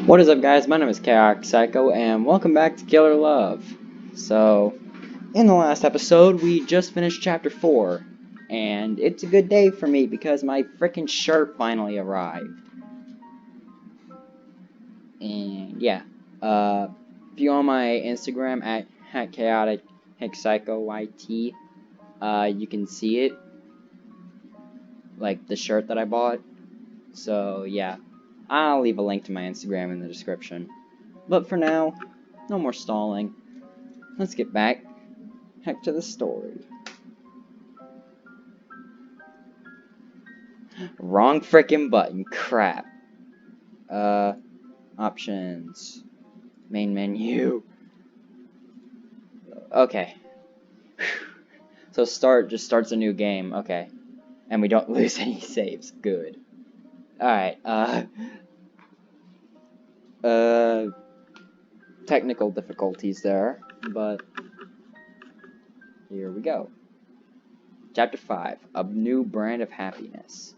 What is up, guys? My name is Chaotic Psycho, and welcome back to Killer Love. So, in the last episode, we just finished Chapter 4, and it's a good day for me because my frickin' shirt finally arrived. And yeah, if you go on my Instagram at Chaotic Psycho YT, you can see it, like the shirt that I bought. So yeah, I'll leave a link to my Instagram in the description. But for now, no more stalling. Let's get back to the story. Wrong frickin' button. Crap. Options. Main menu. Okay. So start just starts a new game. Okay. And we don't lose any saves. Good. Alright, technical difficulties there, but here we go. Chapter 5, A New Brand of Happiness.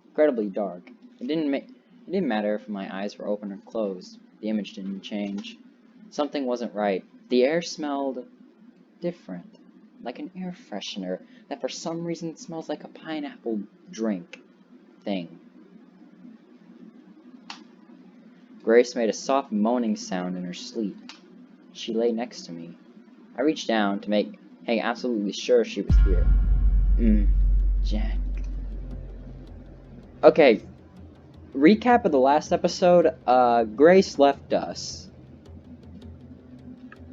Incredibly dark. It didn't matter if my eyes were open or closed. The image didn't change. Something wasn't right. The air smelled different, like an air freshener that for some reason smells like a pineapple drink thing. Grace made a soft moaning sound in her sleep. She lay next to me. I reached down to make absolutely sure she was here. Jack. Okay, recap of the last episode, Grace left us.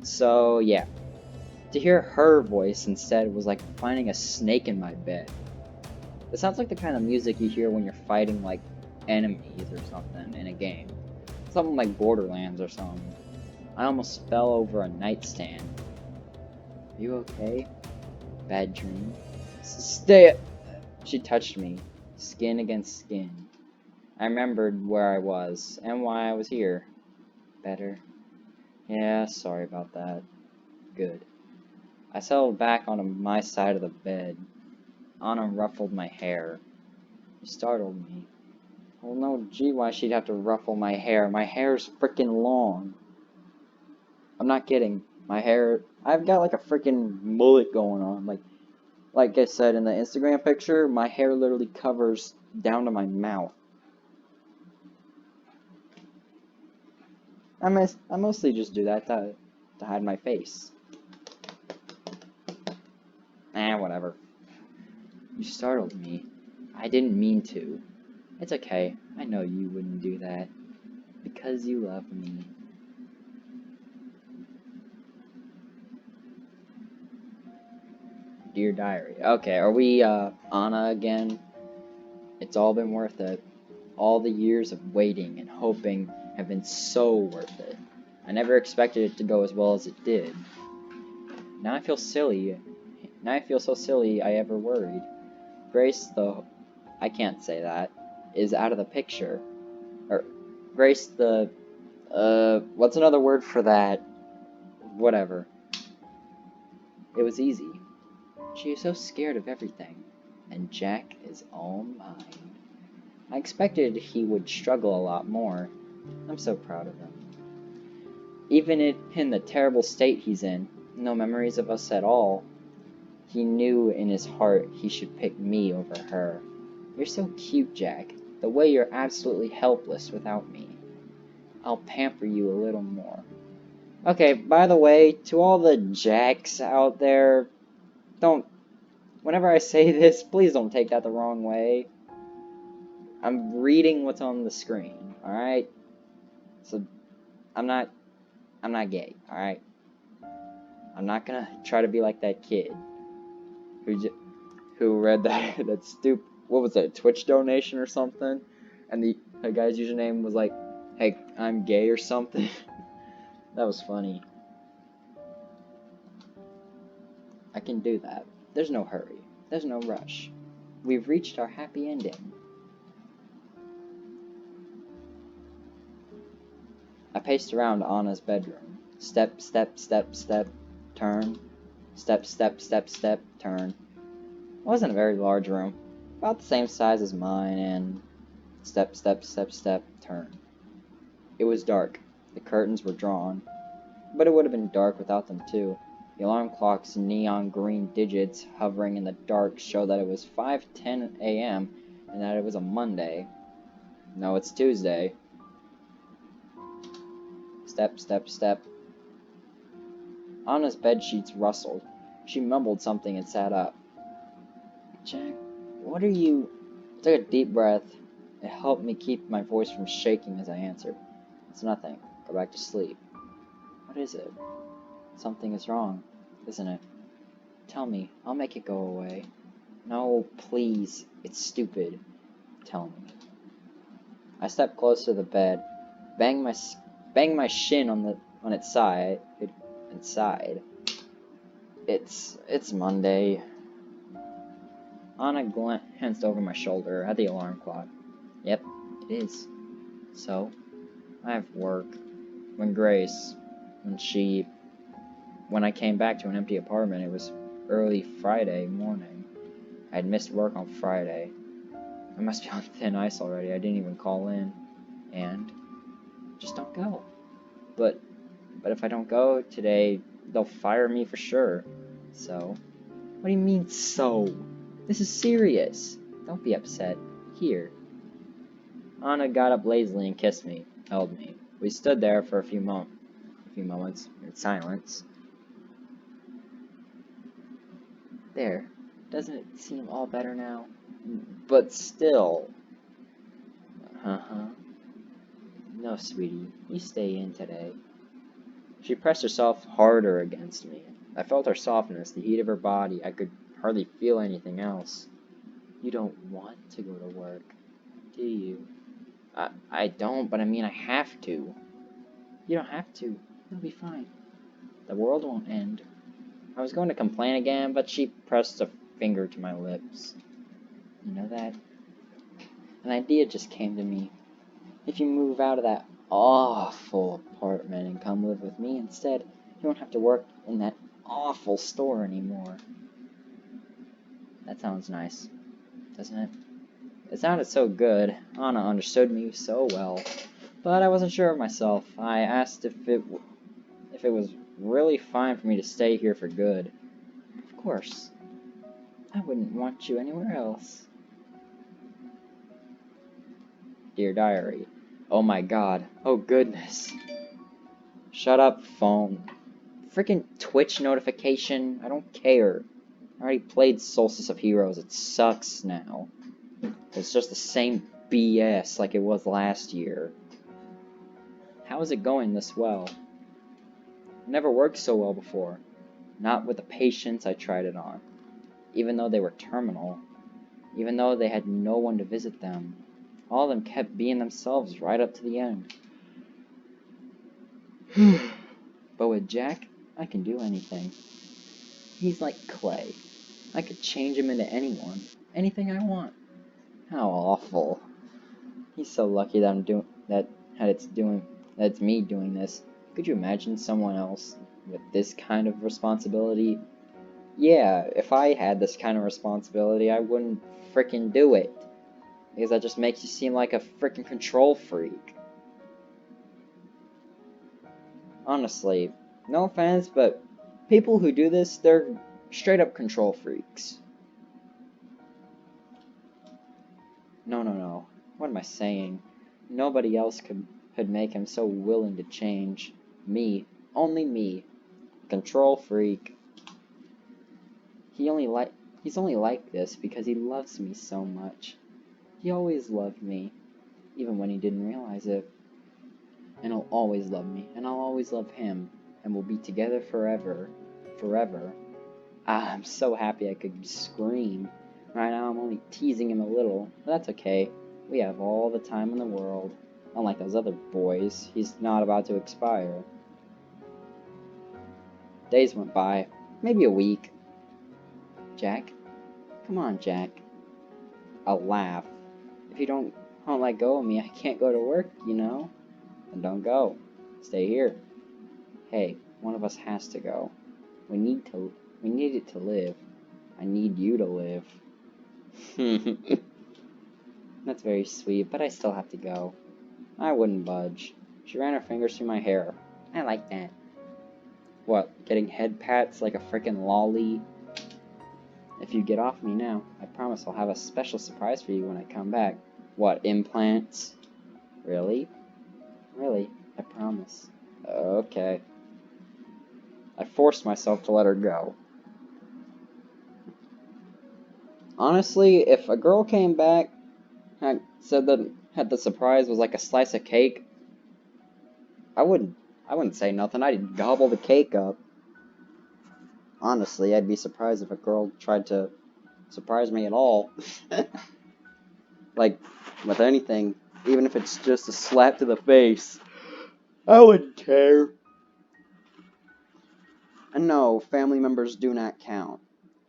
So, yeah. To hear her voice instead was like finding a snake in my bed. It sounds like the kind of music you hear when you're fighting, like, enemies or something in a game. Something like Borderlands or something. I almost fell over a nightstand. Are you okay? Bad dream? Stay. She touched me, skin against skin. I remembered where I was, and why I was here. Better? Yeah, sorry about that. Good. I settled back onto my side of the bed. Anna ruffled my hair. She startled me. Well, no, gee, why she'd have to ruffle my hair? My hair's frickin' long. I'm not kidding. My hair... I've got like a frickin' mullet going on. Like I said in the Instagram picture, my hair literally covers down to my mouth. I mostly just do that to hide my face. Whatever. You startled me. I didn't mean to. It's okay. I know you wouldn't do that. Because you love me. Dear Diary. Okay, are we, Anna again? It's all been worth it. All the years of waiting and hoping have been so worth it. I never expected it to go as well as it did. Now I feel silly. Now I feel so silly I ever worried. Grace, though, I can't say that, is out of the picture. Or, Grace, what's another word for that? Whatever. It was easy. She is so scared of everything, and Jack is all mine. I expected he would struggle a lot more. I'm so proud of him. Even in the terrible state he's in, no memories of us at all, he knew in his heart he should pick me over her. You're so cute, Jack, the way you're absolutely helpless without me. I'll pamper you a little more. Okay, by the way, to all the Jacks out there, whenever I say this, please don't take that the wrong way. I'm reading what's on the screen, alright? So, I'm not gay, alright? I'm not gonna try to be like that kid who read that what was that, Twitch donation or something? And the guy's username was like, hey, I'm gay or something. That was funny. I can do that. There's no hurry. There's no rush. We've reached our happy ending. I paced around Anna's bedroom. Step, step, step, step, turn. Step, step, step, step, turn. It wasn't a very large room. About the same size as mine, and step, step, step, step, turn. It was dark. The curtains were drawn. But it would have been dark without them too. The alarm clock's neon green digits hovering in the dark show that it was 5:10 a.m. and that it was a Monday. No, it's Tuesday. Step, step, step. Anna's bedsheets rustled. She mumbled something and sat up. Jack, what are you... I took a deep breath. It helped me keep my voice from shaking as I answered. It's nothing. Go back to sleep. What is it? Something is wrong, isn't it? Tell me. I'll make it go away. No, please. It's stupid. Tell me. I stepped closer to the bed, banged my shin on its side. And sighed. It's Monday. Anna glanced over my shoulder at the alarm clock. Yep, it is. So, I have work. When I came back to an empty apartment, it was early Friday morning. I had missed work on Friday. I must be on thin ice already. I didn't even call in. And just don't go. But if I don't go today, they'll fire me for sure. So, what do you mean, so? This is serious. Don't be upset. Here. Anna got up lazily and kissed me, held me. We stood there for a few moments in silence. There. Doesn't it seem all better now? But still. No, sweetie. You stay in today. She pressed herself harder against me. I felt her softness, the heat of her body. I could hardly feel anything else. You don't want to go to work, do you? I don't, but I mean I have to. You don't have to. You'll be fine. The world won't end. I was going to complain again, but she pressed a finger to my lips. You know that? An idea just came to me. If you move out of that awful apartment and come live with me instead, you won't have to work in that awful store anymore. That sounds nice, doesn't it? It sounded so good. Anna understood me so well. But I wasn't sure of myself. I asked if it was really fine for me to stay here for good. Of course. I wouldn't want you anywhere else. Dear Diary. Oh my god. Oh goodness. Shut up, phone. Freaking Twitch notification. I don't care. I already played Solstice of Heroes. It sucks now. It's just the same BS like it was last year. How is it going this well? It never worked so well before. Not with the patients I tried it on. Even though they were terminal. Even though they had no one to visit them. All of them kept being themselves right up to the end. But with Jack, I can do anything. He's like clay. I could change him into anyone. Anything I want. How awful. He's so lucky that it's me doing this. Could you imagine someone else with this kind of responsibility? Yeah, if I had this kind of responsibility, I wouldn't frickin' do it. Because that just makes you seem like a frickin' control freak. Honestly, no offense, but people who do this, they're straight up control freaks. No. What am I saying? Nobody else could make him so willing to change. Me. Only me. Control freak. He's only like this because he loves me so much. He always loved me, even when he didn't realize it. And he'll always love me, and I'll always love him, and we'll be together forever. Forever. I'm so happy I could scream. Right now I'm only teasing him a little, but that's okay. We have all the time in the world. Unlike those other boys, he's not about to expire. Days went by, maybe a week. Jack? Come on, Jack. I'll laugh. If you don't let go of me, I can't go to work, you know? Then don't go. Stay here. Hey, one of us has to go. We need it to live. I need you to live. That's very sweet, but I still have to go. I wouldn't budge. She ran her fingers through my hair. I like that. What, getting head pats like a frickin' lolly? If you get off me now, I promise I'll have a special surprise for you when I come back. What, implants? Really? Really, I promise. Okay. I forced myself to let her go. Honestly, if a girl came back and said that the surprise was like a slice of cake, I wouldn't say nothing. I'd gobble the cake up. Honestly, I'd be surprised if a girl tried to surprise me at all. Like, with anything, even if it's just a slap to the face, I wouldn't care. And no, family members do not count.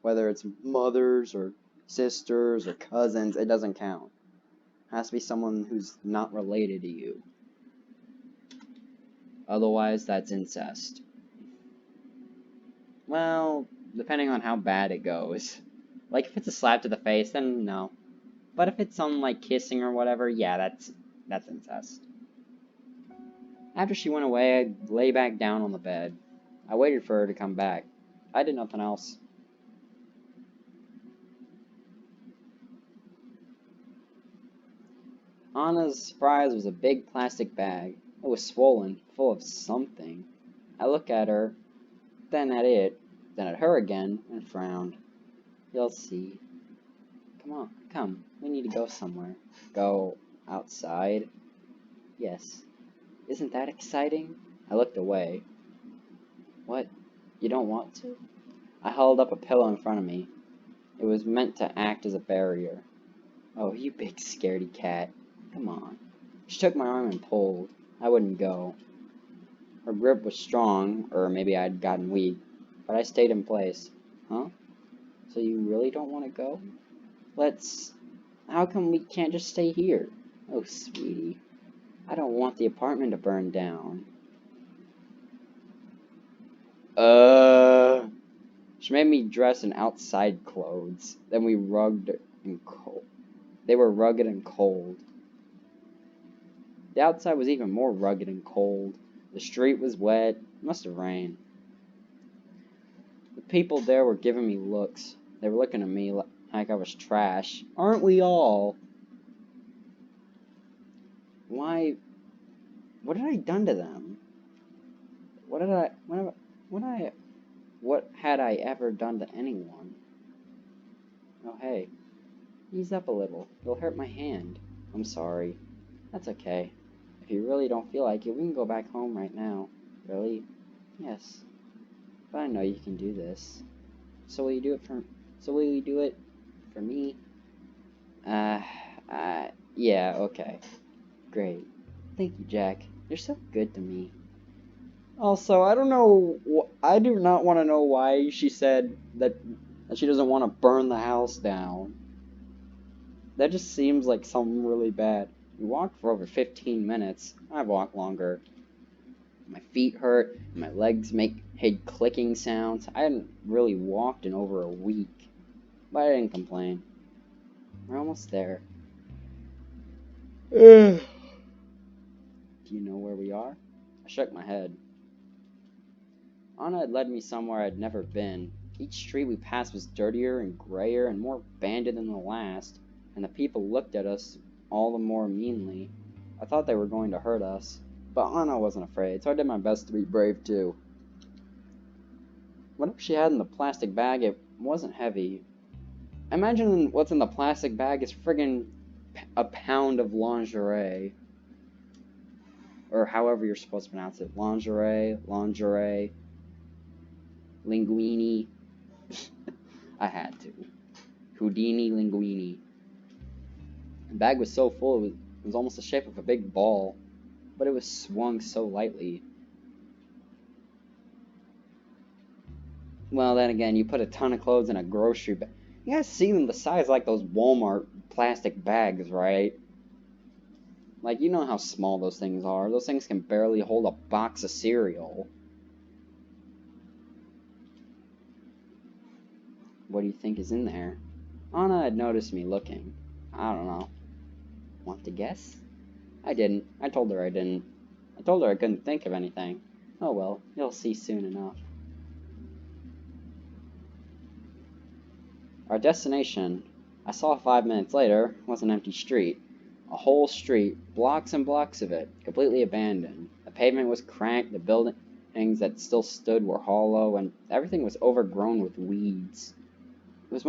Whether it's mothers or sisters or cousins, it doesn't count. It has to be someone who's not related to you. Otherwise, that's incest. Well, depending on how bad it goes. Like, if it's a slap to the face, then no. But if it's something like kissing or whatever, yeah, that's incest. After she went away, I lay back down on the bed. I waited for her to come back. I did nothing else. Anna's surprise was a big plastic bag. It was swollen, full of something. I looked at her, then at it, then at her again, and frowned. You'll see. Come on, come. We need to go somewhere. Go outside? Yes. Isn't that exciting? I looked away. What? You don't want to? I held up a pillow in front of me. It was meant to act as a barrier. Oh, you big scaredy cat. Come on. She took my arm and pulled. I wouldn't go. Her grip was strong, or maybe I'd gotten weak, but I stayed in place. Huh? So you really don't want to go? How come we can't just stay here? Oh, sweetie. I don't want the apartment to burn down. She made me dress in outside clothes. Then we rugged and cold. They were rugged and cold. The outside was even more rugged and cold. The street was wet. It must have rained. The people there were giving me looks. They were looking at me like I was trash. Aren't we all? Why? What had I done to them? What had I ever done to anyone? Oh, hey. Ease up a little. It'll hurt my hand. I'm sorry. That's okay. If you really don't feel like it, we can go back home right now. Really? Yes. But I know you can do this. So will you do it for me? Yeah, okay. Great. Thank you, Jack. You're so good to me. Also, I don't know, I do not want to know why she said that she doesn't want to burn the house down. That just seems like something really bad. We walked for over 15 minutes. I've walked longer. My feet hurt, and my legs made clicking sounds. I hadn't really walked in over a week, but I didn't complain. We're almost there. Do you know where we are? I shook my head. Anna had led me somewhere I'd never been. Each street we passed was dirtier and grayer and more abandoned than the last, and the people looked at us all the more meanly. I thought they were going to hurt us, but Anna wasn't afraid, so I did my best to be brave too. Whatever she had in the plastic bag, it wasn't heavy. Imagine what's in the plastic bag is friggin' a pound of lingerie. Or however you're supposed to pronounce it. Lingerie. Linguini. I had to. Houdini linguini. The bag was so full it was almost the shape of a big ball, but it was swung so lightly. Well, then again, you put a ton of clothes in a grocery bag. You guys see them the size like those Walmart plastic bags, right? Like, you know how small those things are. Those things can barely hold a box of cereal. What do you think is in there? Anna had noticed me looking. I don't know. Want to guess? I didn't. I told her I didn't. I told her I couldn't think of anything. Oh well, you'll see soon enough. Our destination, I saw 5 minutes later, was an empty street. A whole street, blocks and blocks of it, completely abandoned. The pavement was cracked, the buildings that still stood were hollow, and everything was overgrown with weeds. It was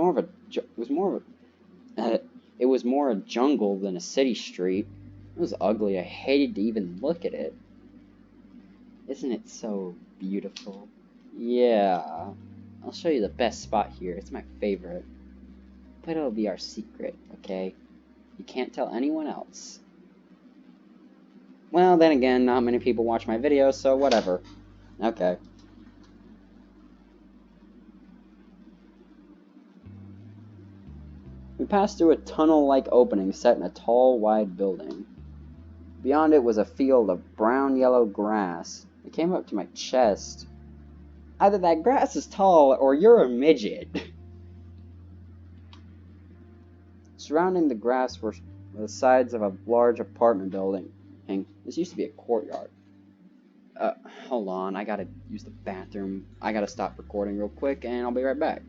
more a jungle than a city street. It was ugly. I hated to even look at it. Isn't it so beautiful? Yeah. I'll show you the best spot here. It's my favorite. But it'll be our secret, okay? You can't tell anyone else. Well, then again, not many people watch my videos, so whatever. Okay. We passed through a tunnel-like opening set in a tall, wide building. Beyond it was a field of brown-yellow grass. It came up to my chest. Either that grass is tall, or you're a midget. Surrounding the grass were the sides of a large apartment building. This used to be a courtyard. Hold on, I gotta use the bathroom. I gotta stop recording real quick, and I'll be right back.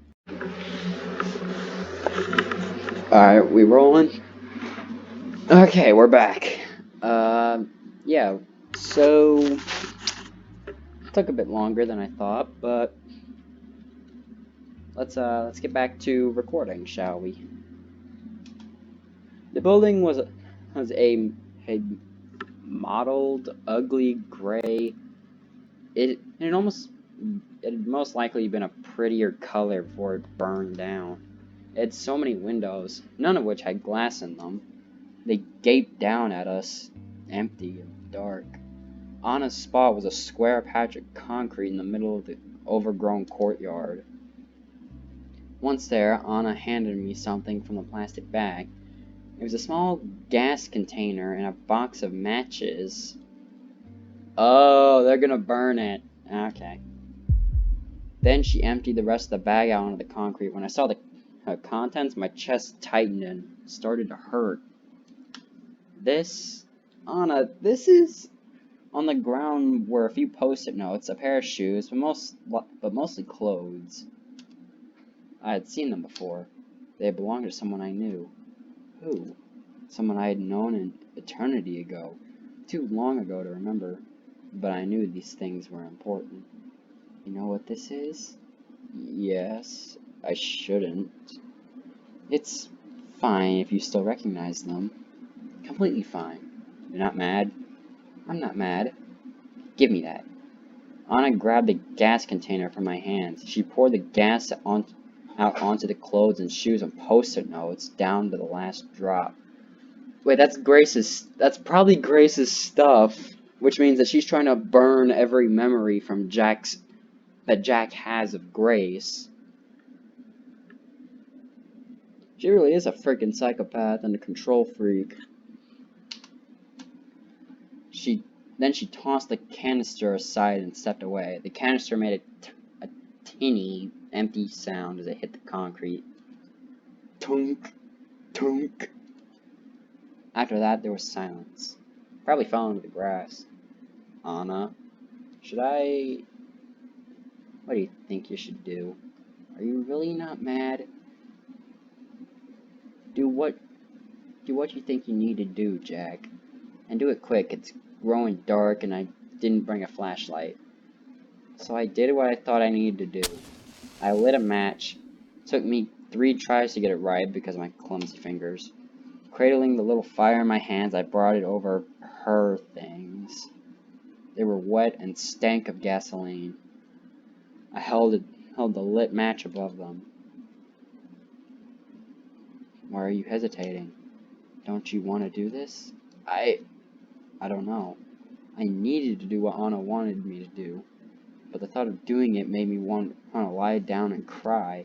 Alright, we rolling? Okay, we're back. Yeah, so... it took a bit longer than I thought, but... Let's get back to recording, shall we? The building was a mottled, ugly gray. It had most likely been a prettier color before it burned down. It had so many windows, none of which had glass in them. They gaped down at us, empty and dark. Anna's spot was a square patch of concrete in the middle of the overgrown courtyard. Once there, Anna handed me something from the plastic bag. It was a small gas container and a box of matches. Oh, they're gonna burn it. Okay. Then she emptied the rest of the bag out onto the concrete. When I saw the contents, my chest tightened and started to hurt. Anna, this is... On the ground were a few post-it notes, a pair of shoes, but mostly clothes. I had seen them before. They had belonged to someone I knew. Who? Someone I had known an eternity ago. Too long ago to remember. But I knew these things were important. You know what this is? Yes, I shouldn't. It's fine if you still recognize them. Completely fine. You're not mad? I'm not mad. Give me that. Anna grabbed the gas container from my hands. She poured the gas out onto the clothes and shoes and post-it notes down to the last drop. Wait, that's probably Grace's stuff, which means that she's trying to burn every memory from that Jack has of Grace. She really is a freaking psychopath and a control freak. Then she tossed the canister aside and stepped away. The canister made a tinny, empty sound as it hit the concrete. Tunk, tunk. After that, there was silence. Probably fell into the grass. Anna, what do you think you should do? Are you really not mad? Do what you think you need to do, Jack. And do it quick. It's growing dark and I didn't bring a flashlight. So I did what I thought I needed to do. I lit a match. It took me 3 tries to get it right because of my clumsy fingers. Cradling the little fire in my hands, I brought it over her things. They were wet and stank of gasoline. I held the lit match above them. Why are you hesitating? Don't you want to do this? I don't know. I needed to do what Anna wanted me to do, but the thought of doing it made me want to lie down and cry.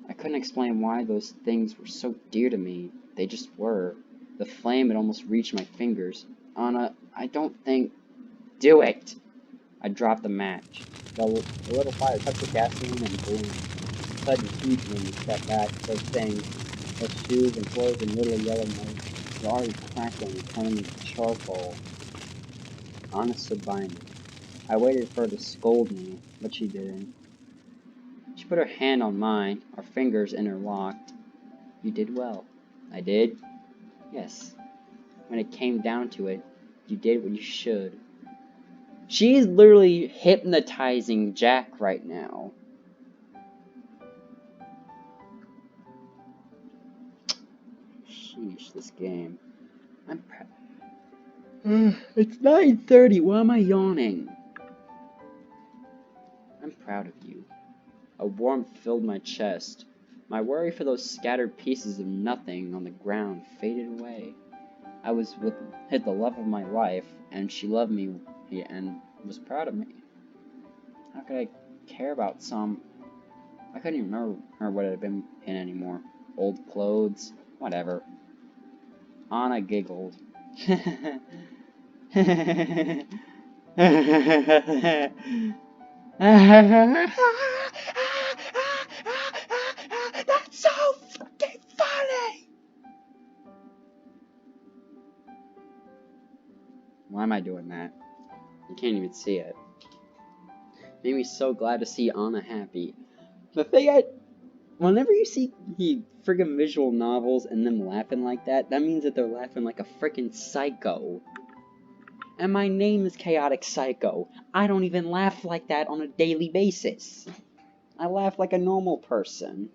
I couldn't explain why those things were so dear to me. They just were. The flame had almost reached my fingers. Anna, I don't think... Do it! I dropped the match. The little fire touched the gasoline and boomed. Sudden heat made me step back. Those things, those shoes and clothes and little yellow notes, were already crackling and turning into charcoal. Anna stood by me. I waited for her to scold me, but she didn't. She put her hand on mine, our fingers interlocked. You did well. I did? Yes. When it came down to it, you did what you should. She's literally hypnotizing Jack right now. Sheesh, this game. I'm It's 9:30, why am I yawning? I'm proud of you. A warmth filled my chest. My worry for those scattered pieces of nothing on the ground faded away. I was with the love of my life, and she loved me and was proud of me. How could I care about some... I couldn't even remember what it had been in anymore. Old clothes, whatever. Anna giggled. That's so fucking funny! Why am I doing that? You can't even see it. Made me so glad to see Anna happy. The thing whenever you see the friggin' visual novels and them laughing like that, that means that they're laughing like a frickin' psycho. And my name is Chaotic Psycho. I don't even laugh like that on a daily basis. I laugh like a normal person.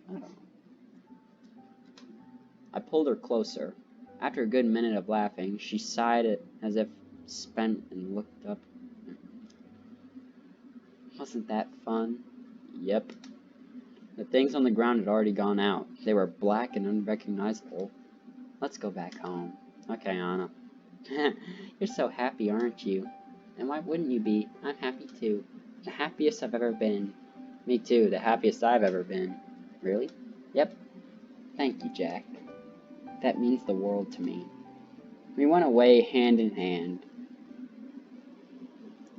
I don't know. I pulled her closer. After a good minute of laughing, she sighed as if spent and looked up. Wasn't that fun? Yep. The things on the ground had already gone out. They were black and unrecognizable. Let's go back home. Okay, Anna. You're so happy, aren't you? And why wouldn't you be? I'm happy too. The happiest I've ever been. Me too, the happiest I've ever been. Really? Yep. Thank you, Jack. That means the world to me. We went away hand in hand.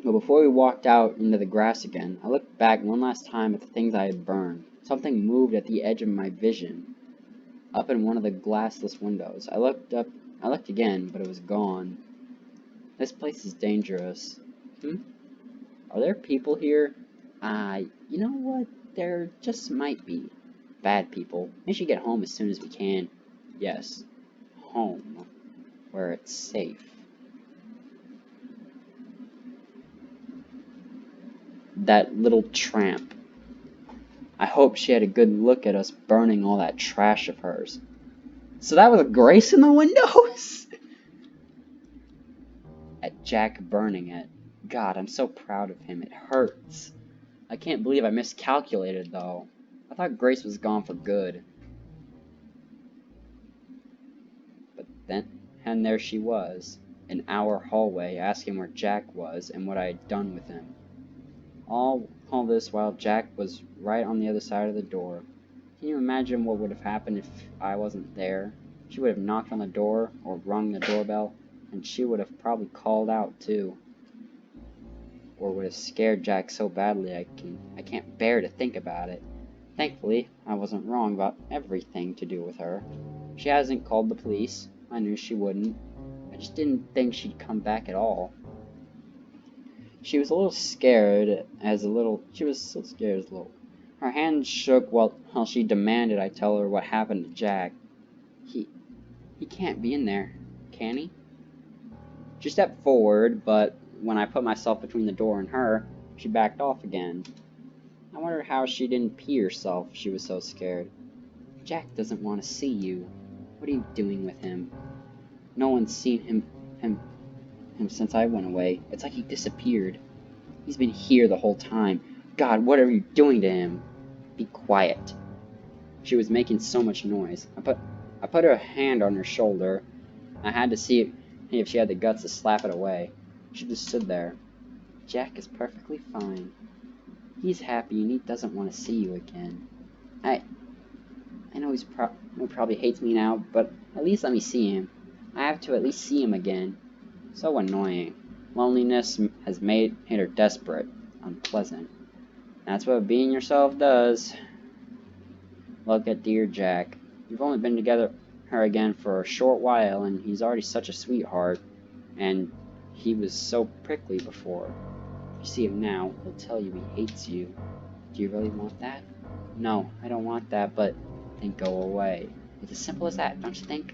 But before we walked out into the grass again, I looked back one last time at the things I had burned. Something moved at the edge of my vision, up in one of the glassless windows. I looked again, but it was gone. This place is dangerous. Are there people here? You know what? There just might be. Bad people. We should get home as soon as we can. Yes. Home. Where it's safe. That little tramp. I hope she had a good look at us burning all that trash of hers. So that was Grace in the windows? At Jack burning it. God, I'm so proud of him. It hurts. I can't believe I miscalculated, though. I thought Grace was gone for good. But then, and there she was, in our hallway, asking where Jack was and what I had done with him. All this while Jack was right on the other side of the door. Can you imagine what would have happened if I wasn't there? She would have knocked on the door or rung the doorbell, and she would have probably called out too. Or would have scared Jack so badly I can't bear to think about it. Thankfully, I wasn't wrong about everything to do with her. She hasn't called the police. I knew she wouldn't. I just didn't think she'd come back at all. She was a little scared she was so scared as a little. Her hands shook while she demanded I tell her what happened to Jack. He can't be in there, can he? She stepped forward, but when I put myself between the door and her, she backed off again. I wondered how she didn't pee herself, she was so scared. Jack doesn't want to see you. What are you doing with him? No one's seen him since I went away. It's like he disappeared. He's been here the whole time. God, what are you doing to him? Be quiet. She was making so much noise. I put her hand on her shoulder. I had to see if she had the guts to slap it away. She just stood there. Jack is perfectly fine. He's happy and he doesn't want to see you again. I know he probably hates me now, but at least let me see him. I have to at least see him again. So annoying. Loneliness has made her desperate, unpleasant. That's what being yourself does. Look at dear Jack. You've only been together her again for a short while, and he's already such a sweetheart, and he was so prickly before. If you see him now, he'll tell you he hates you. Do you really want that? No, I don't want that, but then go away. It's as simple as that, don't you think?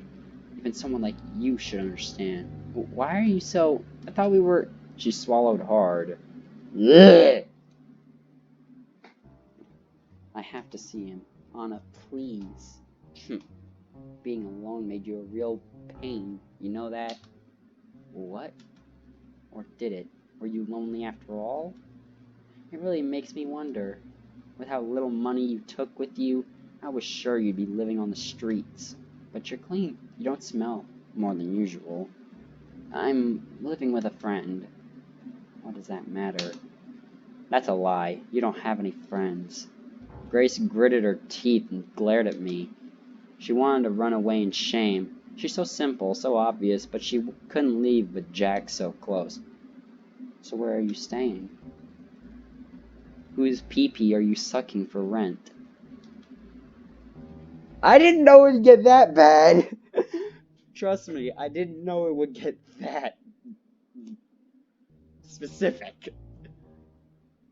Even someone like you should understand. Why are you so... I thought we were... She swallowed hard. Ugh. I have to see him. Anna, please. Being alone made you a real pain. You know that? What? Or did it? Were you lonely after all? It really makes me wonder. With how little money you took with you, I was sure you'd be living on the streets. But you're clean. You don't smell more than usual. I'm living with a friend. What does that matter? That's a lie. You don't have any friends. Grace gritted her teeth and glared at me. She wanted to run away in shame. She's so simple, so obvious, but she couldn't leave with Jack so close. So where are you staying? Whose pee-pee are you sucking for rent? I didn't know it would get that bad. Trust me, I didn't know it would get that specific.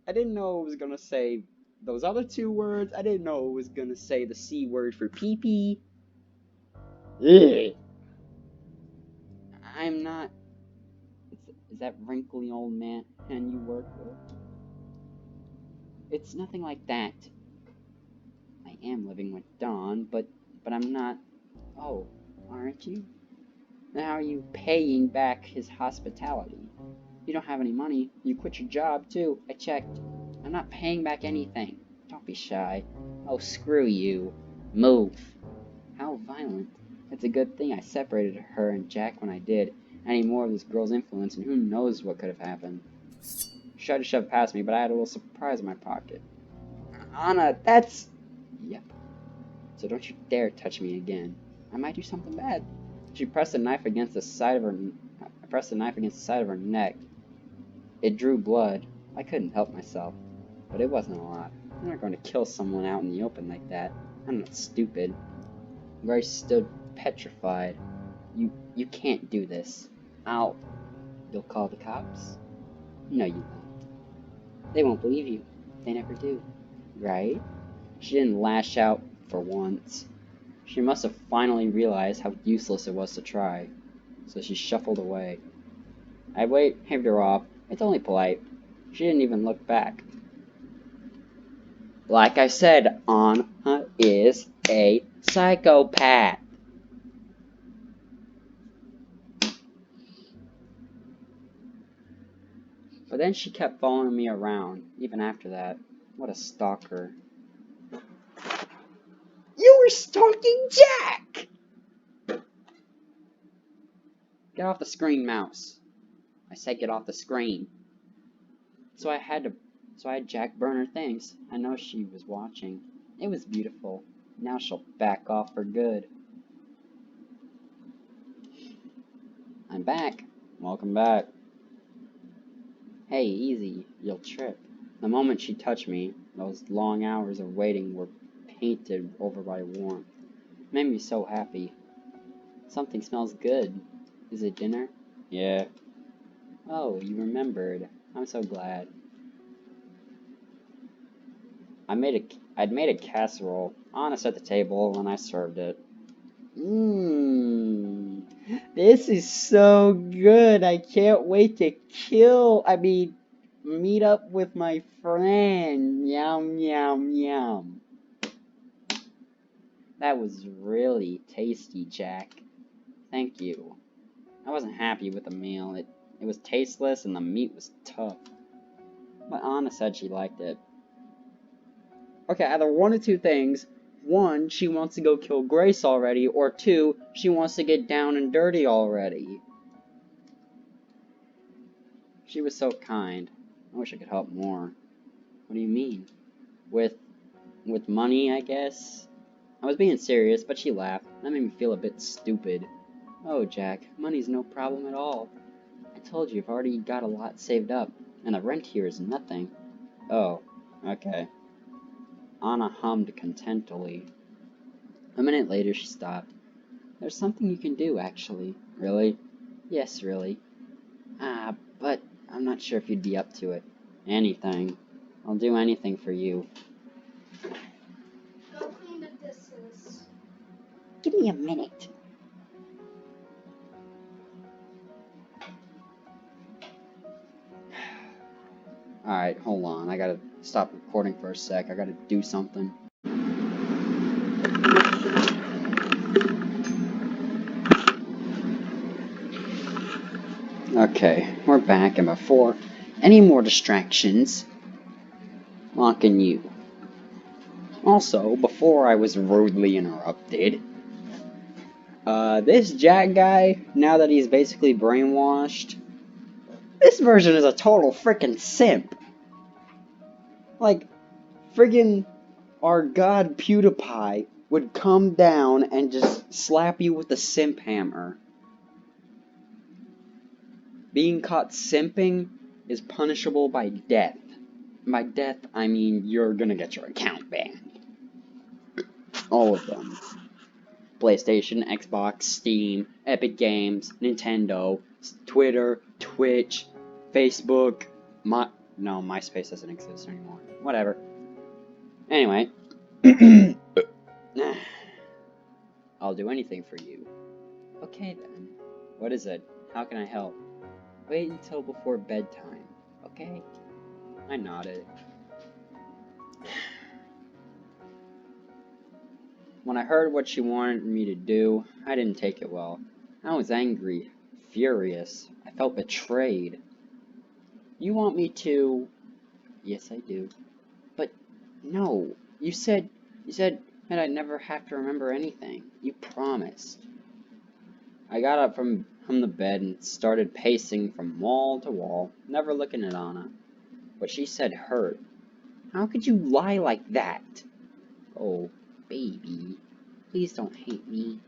I didn't know it was gonna say those other two words. I didn't know it was gonna say the C word for pee-pee. Ugh. I'm not... Is that wrinkly old man you work with? It's nothing like that. I am living with Don, but I'm not... Oh, aren't you? Then how are you paying back his hospitality? You don't have any money. You quit your job, too. I checked. I'm not paying back anything. Don't be shy. Oh, screw you. Move. How violent. It's a good thing I separated her and Jack when I did. Any more of this girl's influence, and who knows what could have happened. She tried to shove past me, but I had a little surprise in my pocket. Anna, that's... Yep. So don't you dare touch me again. I might do something bad. She pressed a knife against the side of her... I pressed the knife against the side of her neck. It drew blood. I couldn't help myself. But it wasn't a lot. I'm not going to kill someone out in the open like that. I'm not stupid. Grace stood petrified. You can't do this. You'll call the cops? No, you won't. They won't believe you. They never do. Right? She didn't lash out for once. She must have finally realized how useless it was to try. So she shuffled away. I waved her off. It's only polite. She didn't even look back. Like I said, Anna is a psychopath. But then she kept following me around, even after that. What a stalker. You were stalking Jack! Get off the screen, mouse. I said get off the screen. So I had Jack burn her things. I know she was watching. It was beautiful. Now she'll back off for good. I'm back. Welcome back. Hey, easy. You'll trip. The moment she touched me, those long hours of waiting were painted over by warmth. It made me so happy. Something smells good. Is it dinner? Yeah. Oh, you remembered. I'm so glad. I'd made a casserole. Anna set the table and I served it. Mmm. This is so good. I can't wait to meet up with my friend. Yum, yum, yum. That was really tasty, Jack. Thank you. I wasn't happy with the meal. It was tasteless and the meat was tough. But Anna said she liked it. Okay, either one of two things. One, she wants to go kill Grace already, or two, she wants to get down and dirty already. She was so kind. I wish I could help more. What do you mean? With money, I guess? I was being serious, but she laughed. That made me feel a bit stupid. Oh, Jack, money's no problem at all. I told you I've already got a lot saved up, and the rent here is nothing. Oh, okay. Anna hummed contentedly. A minute later, she stopped. There's something you can do, actually. Really? Yes, really. But I'm not sure if you'd be up to it. Anything. I'll do anything for you. Go clean the dishes. Give me a minute. Alright, hold on. I gotta stop recording for a sec. I gotta do something. Okay, we're back, and before any more distractions, locking you. Also, before I was rudely interrupted, this Jack guy, now that he's basically brainwashed, this version is a total freaking simp. Like, friggin' our god PewDiePie would come down and just slap you with the simp hammer. Being caught simping is punishable by death. By death, I mean you're gonna get your account banned. All of them. PlayStation, Xbox, Steam, Epic Games, Nintendo, Twitter, Twitch, Facebook, no, MySpace doesn't exist anymore. Whatever. Anyway. I'll do anything for you. Okay then. What is it? How can I help? Wait until before bedtime, okay? I nodded. When I heard what she wanted me to do, I didn't take it well. I was angry, furious. I felt betrayed. You want me to... Yes, I do. But, no. You said that I'd never have to remember anything. You promised. I got up from the bed and started pacing from wall to wall, never looking at Anna. What she said hurt. How could you lie like that? Oh, baby. Please don't hate me.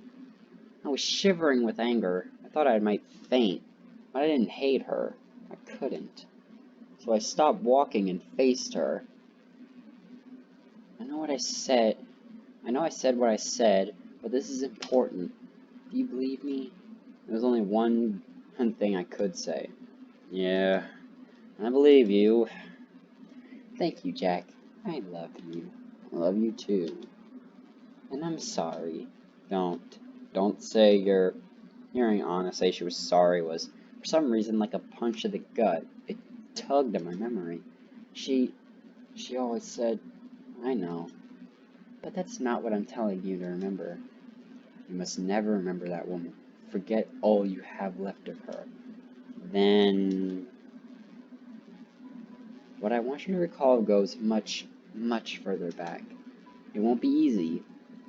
I was shivering with anger. I thought I might faint, but I didn't hate her. I couldn't. So I stopped walking and faced her. I know I said what I said, but this is important. Do you believe me? There was only one thing I could say. Yeah, I believe you. Thank you, Jack. I love you. I love you too. And I'm sorry. Don't say you're... Hearing Anna say she was sorry was, for some reason, like a punch to the gut. It tugged at my memory. She always said, I know. But that's not what I'm telling you to remember. You must never remember that woman. Forget all you have left of her. Then... What I want you to recall goes much, much further back. It won't be easy,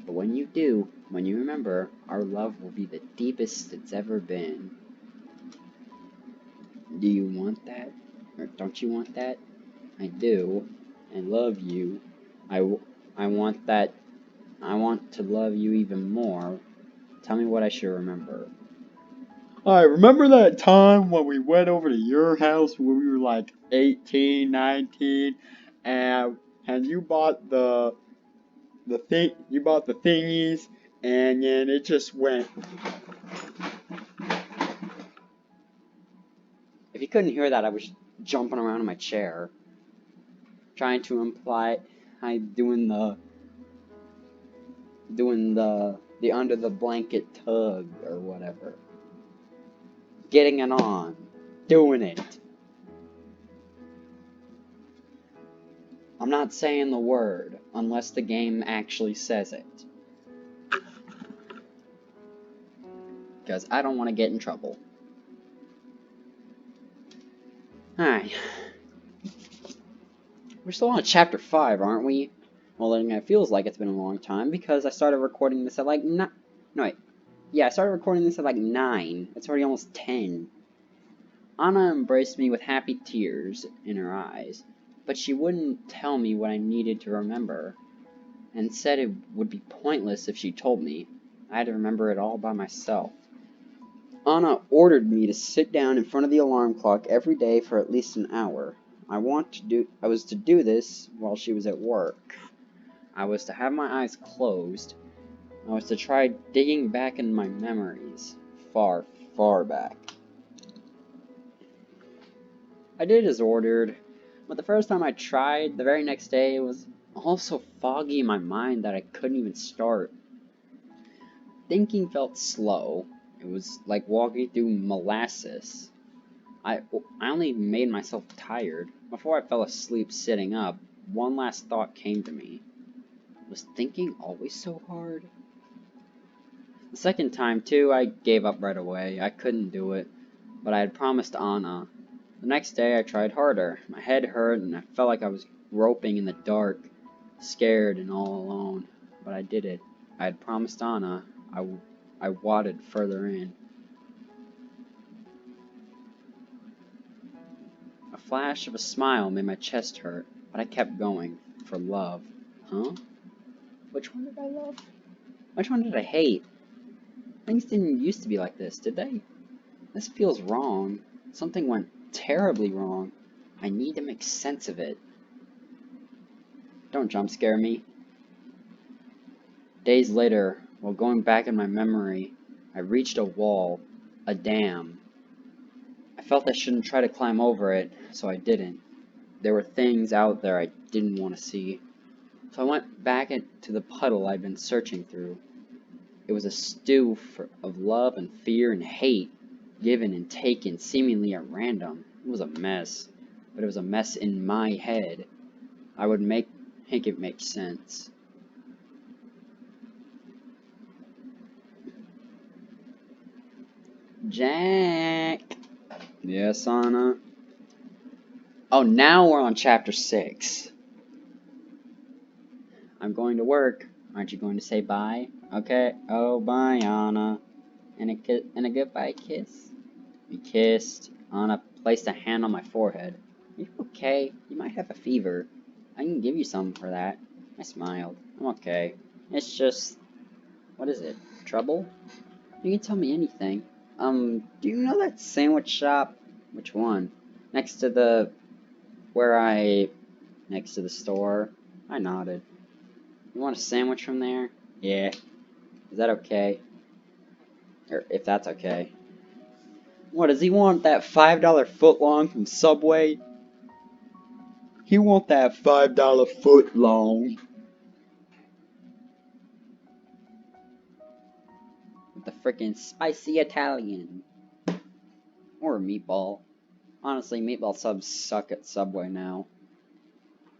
but when you do, when you remember, our love will be the deepest it's ever been. Do you want that? Or don't you want that? I do. I love you. I want that. I want to love you even more. Tell me what I should remember. I remember that time when we went over to your house when we were like 18, 19, and you bought the thingies, and then it just went. If you couldn't hear that, I was jumping around in my chair, trying to imply I'm doing the under the blanket tug or whatever. Getting it on. Doing it. I'm not saying the word unless the game actually says it. Because I don't want to get in trouble. Alright. We're still on chapter 5, aren't we? Well, then it feels like it's been a long time because I started recording this at like I started recording this at like 9. It's already almost 10. Anna embraced me with happy tears in her eyes, but she wouldn't tell me what I needed to remember, and said it would be pointless if she told me. I had to remember it all by myself. Anna ordered me to sit down in front of the alarm clock every day for at least an hour. I was to do this while she was at work. I was to have my eyes closed was to try digging back in my memories, far, far back. I did as ordered, but the first time I tried, the very next day, it was all so foggy in my mind that I couldn't even start. Thinking felt slow. It was like walking through molasses. I only made myself tired. Before I fell asleep sitting up, one last thought came to me. Was thinking always so hard? The second time, too, I gave up right away. I couldn't do it, but I had promised Anna. The next day I tried harder. My head hurt and I felt like I was groping in the dark, scared and all alone. But I did it. I had promised Anna. I wadded further in. A flash of a smile made my chest hurt, but I kept going. For love. Huh? Which one did I love? Which one did I hate? Things didn't used to be like this, did they? This feels wrong. Something went terribly wrong. I need to make sense of it. Don't jump scare me. Days later, while going back in my memory, I reached a wall, a dam. I felt I shouldn't try to climb over it, so I didn't. There were things out there I didn't want to see. So I went back into the puddle I'd been searching through. It was a stew of love and fear and hate, given and taken seemingly at random. It was a mess, but it was a mess in my head. I would make it make sense. Jack! Yes, Anna? Oh, now we're on chapter 6. I'm going to work. Aren't you going to say bye? Okay. Oh, bye, Anna. And a goodbye kiss. We kissed. Anna placed a hand on my forehead. Are you okay? You might have a fever. I can give you some for that. I smiled. I'm okay. It's just... What is it? Trouble? You can tell me anything. Do you know that sandwich shop? Which one? Next to the... Next to the store? I nodded. You want a sandwich from there? Yeah. Is that okay? Or if that's okay. What, does he want that $5 footlong from Subway? He want that $5 footlong. With the frickin' spicy Italian. Or a meatball. Honestly, meatball subs suck at Subway now.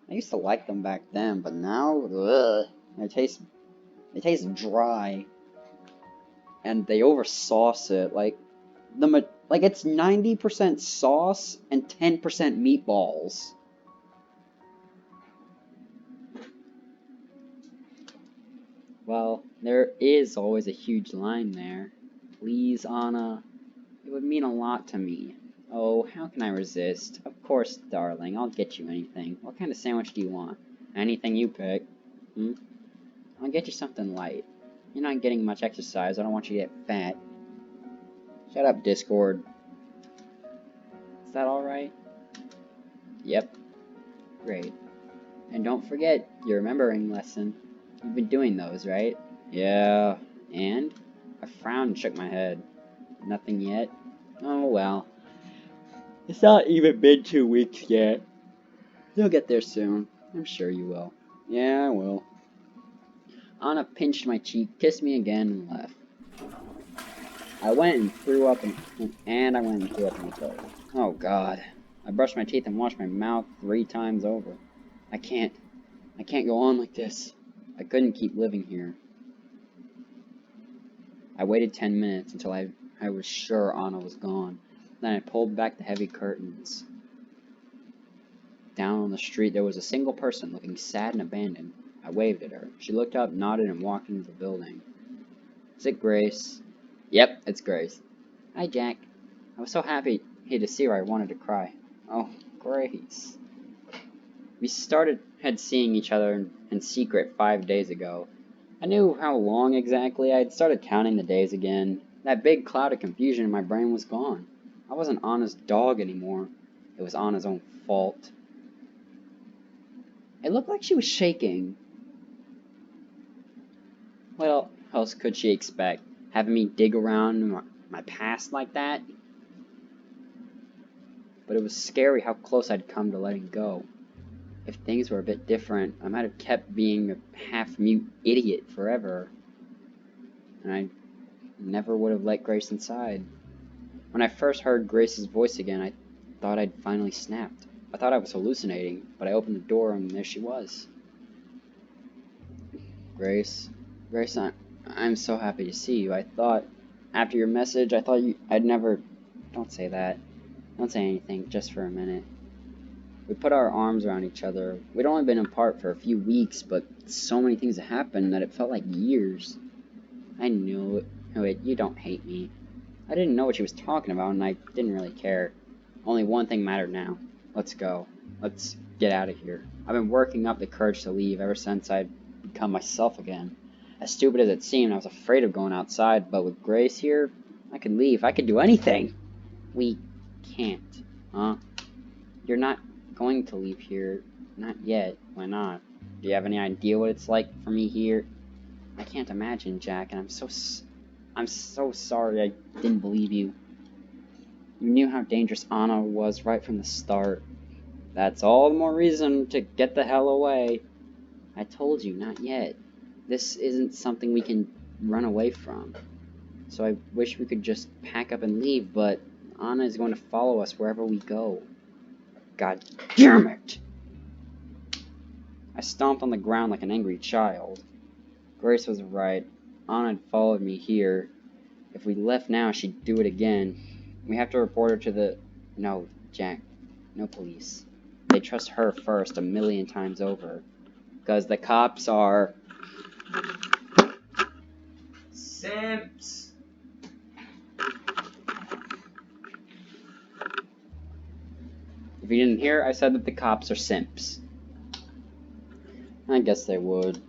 I used to like them back then, but now, ugh, they taste dry, and they oversauce it. Like it's 90% sauce and 10% meatballs. Well, there is always a huge line there. Please, Anna, it would mean a lot to me. Oh, how can I resist? Of course, darling, I'll get you anything. What kind of sandwich do you want? Anything you pick. I'll get you something light. You're not getting much exercise, I don't want you to get fat. Shut up, Discord. Is that alright? Yep. Great. And don't forget your remembering lesson. You've been doing those, right? Yeah. And? I frowned and shook my head. Nothing yet? Oh well. It's not even been 2 weeks yet. You'll get there soon. I'm sure you will. Yeah, I will. Anna pinched my cheek, kissed me again, and left. I went and threw up in the toilet. Oh god. I brushed my teeth and washed my mouth 3 times over. I can't go on like this. I couldn't keep living here. I waited 10 minutes until I was sure Anna was gone. Then I pulled back the heavy curtains. Down on the street there was a single person looking sad and abandoned. I waved at her. She looked up, nodded, and walked into the building. Is it Grace? Yep, it's Grace. Hi, Jack. I was so happy to see her I wanted to cry. Oh, Grace. We had seeing each other in secret 5 days ago. I knew how long exactly. I had started counting the days again. That big cloud of confusion in my brain was gone. I wasn't Anna's dog anymore. It was Anna's own fault. It looked like she was shaking. Well, How else could she expect? Having me dig around in my past like that? But it was scary how close I'd come to letting go. If things were a bit different, I might have kept being a half-mute idiot forever. And I never would have let Grace inside. When I first heard Grace's voice again, I thought I'd finally snapped. I thought I was hallucinating, but I opened the door and there she was. Grace, I'm so happy to see you. I thought, after your message, I'd never... Don't say that. Don't say anything, just for a minute. We put our arms around each other. We'd only been apart for a few weeks, but so many things had happened that it felt like years. I knew it. You don't hate me. I didn't know what she was talking about, and I didn't really care. Only one thing mattered now. Let's go. Let's get out of here. I've been working up the courage to leave ever since I'd become myself again. As stupid as it seemed, I was afraid of going outside, but with Grace here, I could leave. I could do anything. We can't, huh? You're not going to leave here. Not yet. Why not? Do you have any idea what it's like for me here? I can't imagine, Jack, and I'm so sorry I didn't believe you. You knew how dangerous Anna was right from the start. That's all the more reason to get the hell away. I told you, not yet. This isn't something we can run away from. So I wish we could just pack up and leave, but Anna is going to follow us wherever we go. God damn it! I stomped on the ground like an angry child. Grace was right. Anna had followed me here. If we left now, she'd do it again. We have to report her to the... No, Jack. No police. They trust her first 1,000,000 times over. Because the cops are... simps! If you didn't hear, I said that the cops are simps. I guess they would.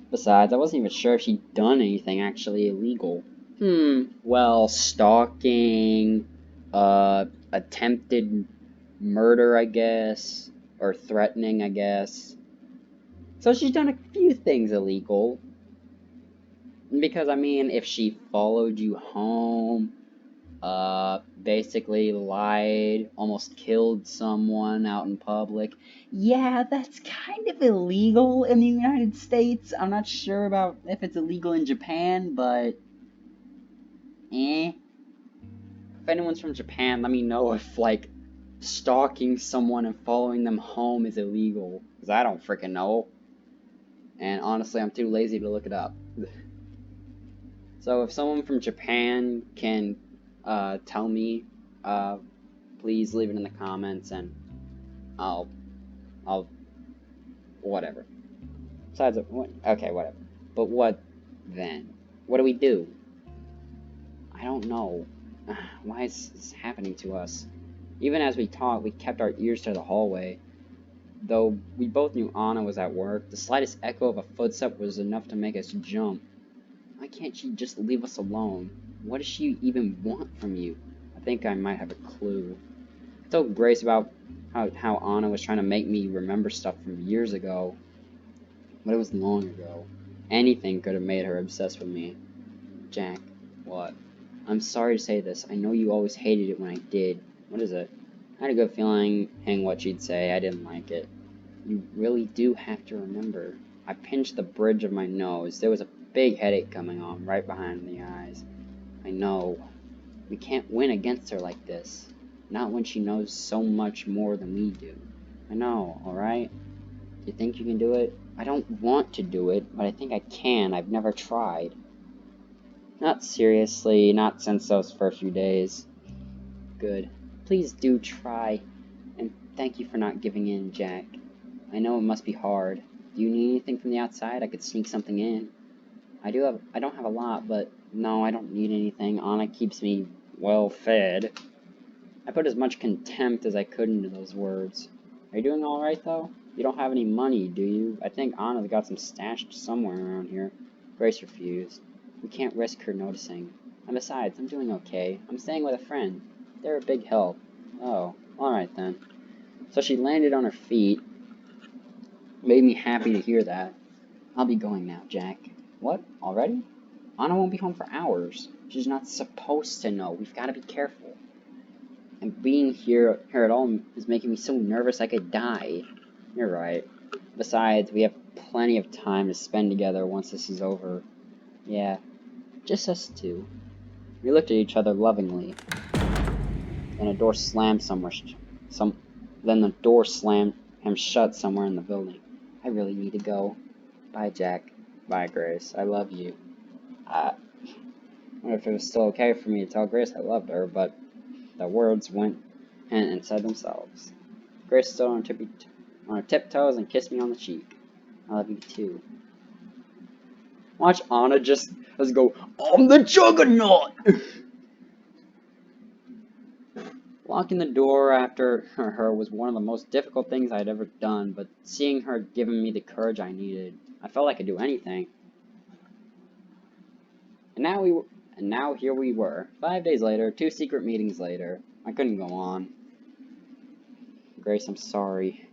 Besides, I wasn't even sure if she'd done anything actually illegal. Well, stalking, attempted murder, I guess, or threatening, I guess. So she's done a few things illegal. Because, I mean, if she followed you home, basically lied, almost killed someone out in public, yeah, that's kind of illegal in the United States. I'm not sure about if it's illegal in Japan, but... If anyone's from Japan, let me know if, like, stalking someone and following them home is illegal. Because I don't freaking know. And honestly, I'm too lazy to look it up. So if someone from Japan can tell me, please leave it in the comments and I'll whatever. Besides, okay, whatever. But what then? What do we do? I don't know. Why is this happening to us? Even as we talked, we kept our ears to the hallway. Though we both knew Anna was at work, the slightest echo of a footstep was enough to make us jump. Why can't she just leave us alone? What does she even want from you? I think I might have a clue. I told Grace about how Anna was trying to make me remember stuff from years ago. But it was long ago. Anything could have made her obsessed with me. Jack, what? I'm sorry to say this. I know you always hated it when I did. What is it? I had a good feeling what she'd say. I didn't like it. You really do have to remember. I pinched the bridge of my nose. There was a big headache coming on right behind the eyes. I know. We can't win against her like this. Not when she knows so much more than we do. I know, alright? You think you can do it? I don't want to do it, but I think I can. I've never tried. Not seriously, not since those first few days. Good. Please do try. And thank you for not giving in, Jack. I know it must be hard. Do you need anything from the outside? I could sneak something in. I don't have a lot, but no, I don't need anything. Anna keeps me well fed. I put as much contempt as I could into those words. Are you doing alright, though? You don't have any money, do you? I think Anna's got some stashed somewhere around here. Grace refused. We can't risk her noticing. And besides, I'm doing okay. I'm staying with a friend. They're a big help. Oh, alright then. So she landed on her feet. Made me happy to hear that. I'll be going now, Jack. What? Already? Anna won't be home for hours. She's not supposed to know. We've got to be careful. And being here at all is making me so nervous I could die. You're right. Besides, we have plenty of time to spend together once this is over. Yeah, just us two. We looked at each other lovingly. Then a door slammed somewhere. Then the door slammed him shut somewhere in the building. I really need to go. Bye, Jack. Bye, Grace. I love you. I wonder if it was still okay for me to tell Grace I loved her, but the words went and said themselves. Grace stood on her tiptoes and kissed me on the cheek. I love you too. Watch Anna just go, I'm the Juggernaut! Locking the door after her was one of the most difficult things I'd ever done, but seeing her giving me the courage I needed, I felt I could do anything. And now here we were, 5 days later, 2 secret meetings later. I couldn't go on. Grace, I'm sorry.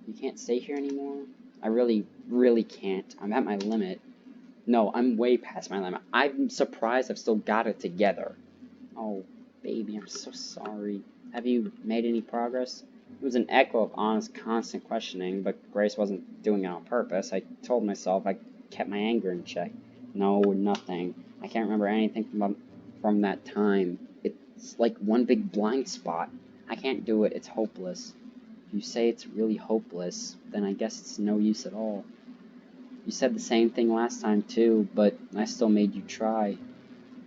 You can't stay here anymore? I really, really can't. I'm at my limit. No, I'm way past my limit. I'm surprised I've still got it together. Oh, baby, I'm so sorry. Have you made any progress? It was an echo of Anna's constant questioning, but Grace wasn't doing it on purpose. I told myself I kept my anger in check. No, nothing. I can't remember anything from that time. It's like one big blind spot. I can't do it. It's hopeless. If you say it's really hopeless, then I guess it's no use at all. You said the same thing last time too, but I still made you try.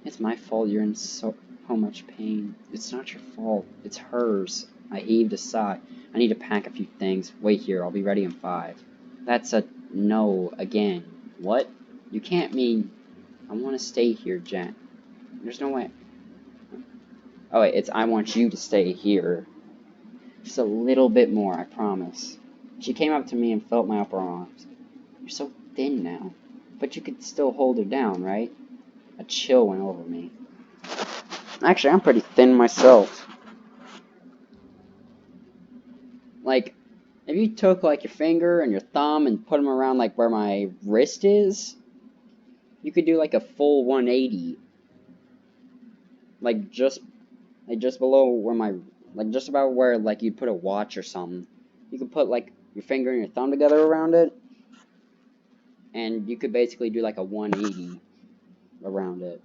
It's my fault you're in so much pain. It's not your fault. It's hers. I heaved a sigh. I need to pack a few things. Wait here. I'll be ready in 5. That's a no again. What? You can't mean... I want to stay here, Jen. There's no way... Oh wait, it's I want you to stay here. Just a little bit more, I promise. She came up to me and felt my upper arms. You're so thin now. But you could still hold her down, right? A chill went over me. Actually, I'm pretty thin myself. Like, if you took, like, your finger and your thumb and put them around, like, where my wrist is, you could do, like, a full 180. Like, just below where my, like, just about where, like, you'd put a watch or something. You could put, like, your finger and your thumb together around it, and you could basically do, like, a 180 around it.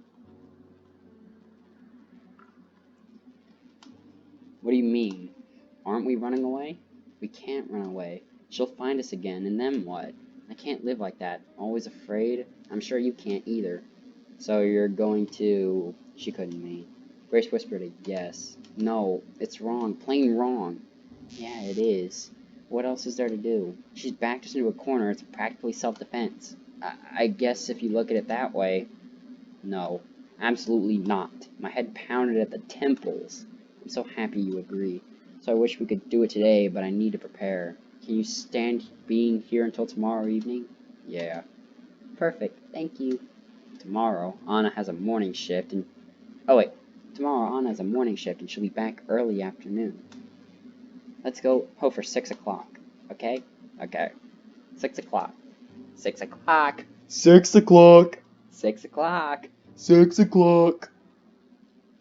What do you mean? Aren't we running away? We can't run away. She'll find us again, and then what? I can't live like that, always afraid. I'm sure you can't either. So you're going to... She couldn't mean. Grace whispered a yes. No, it's wrong, plain wrong. Yeah, it is. What else is there to do? She's backed us into a corner, it's practically self-defense. I guess if you look at it that way. No, absolutely not. My head pounded at the temples. I'm so happy you agree. So I wish we could do it today, but I need to prepare. Can you stand being here until tomorrow evening? Yeah. Perfect, thank you. Tomorrow, Anna has a morning shift and... Oh wait, tomorrow Anna has a morning shift and she'll be back early afternoon. Let's go for 6 o'clock, okay? Okay. 6 o'clock. 6 o'clock. 6 o'clock. 6 o'clock. 6 o'clock.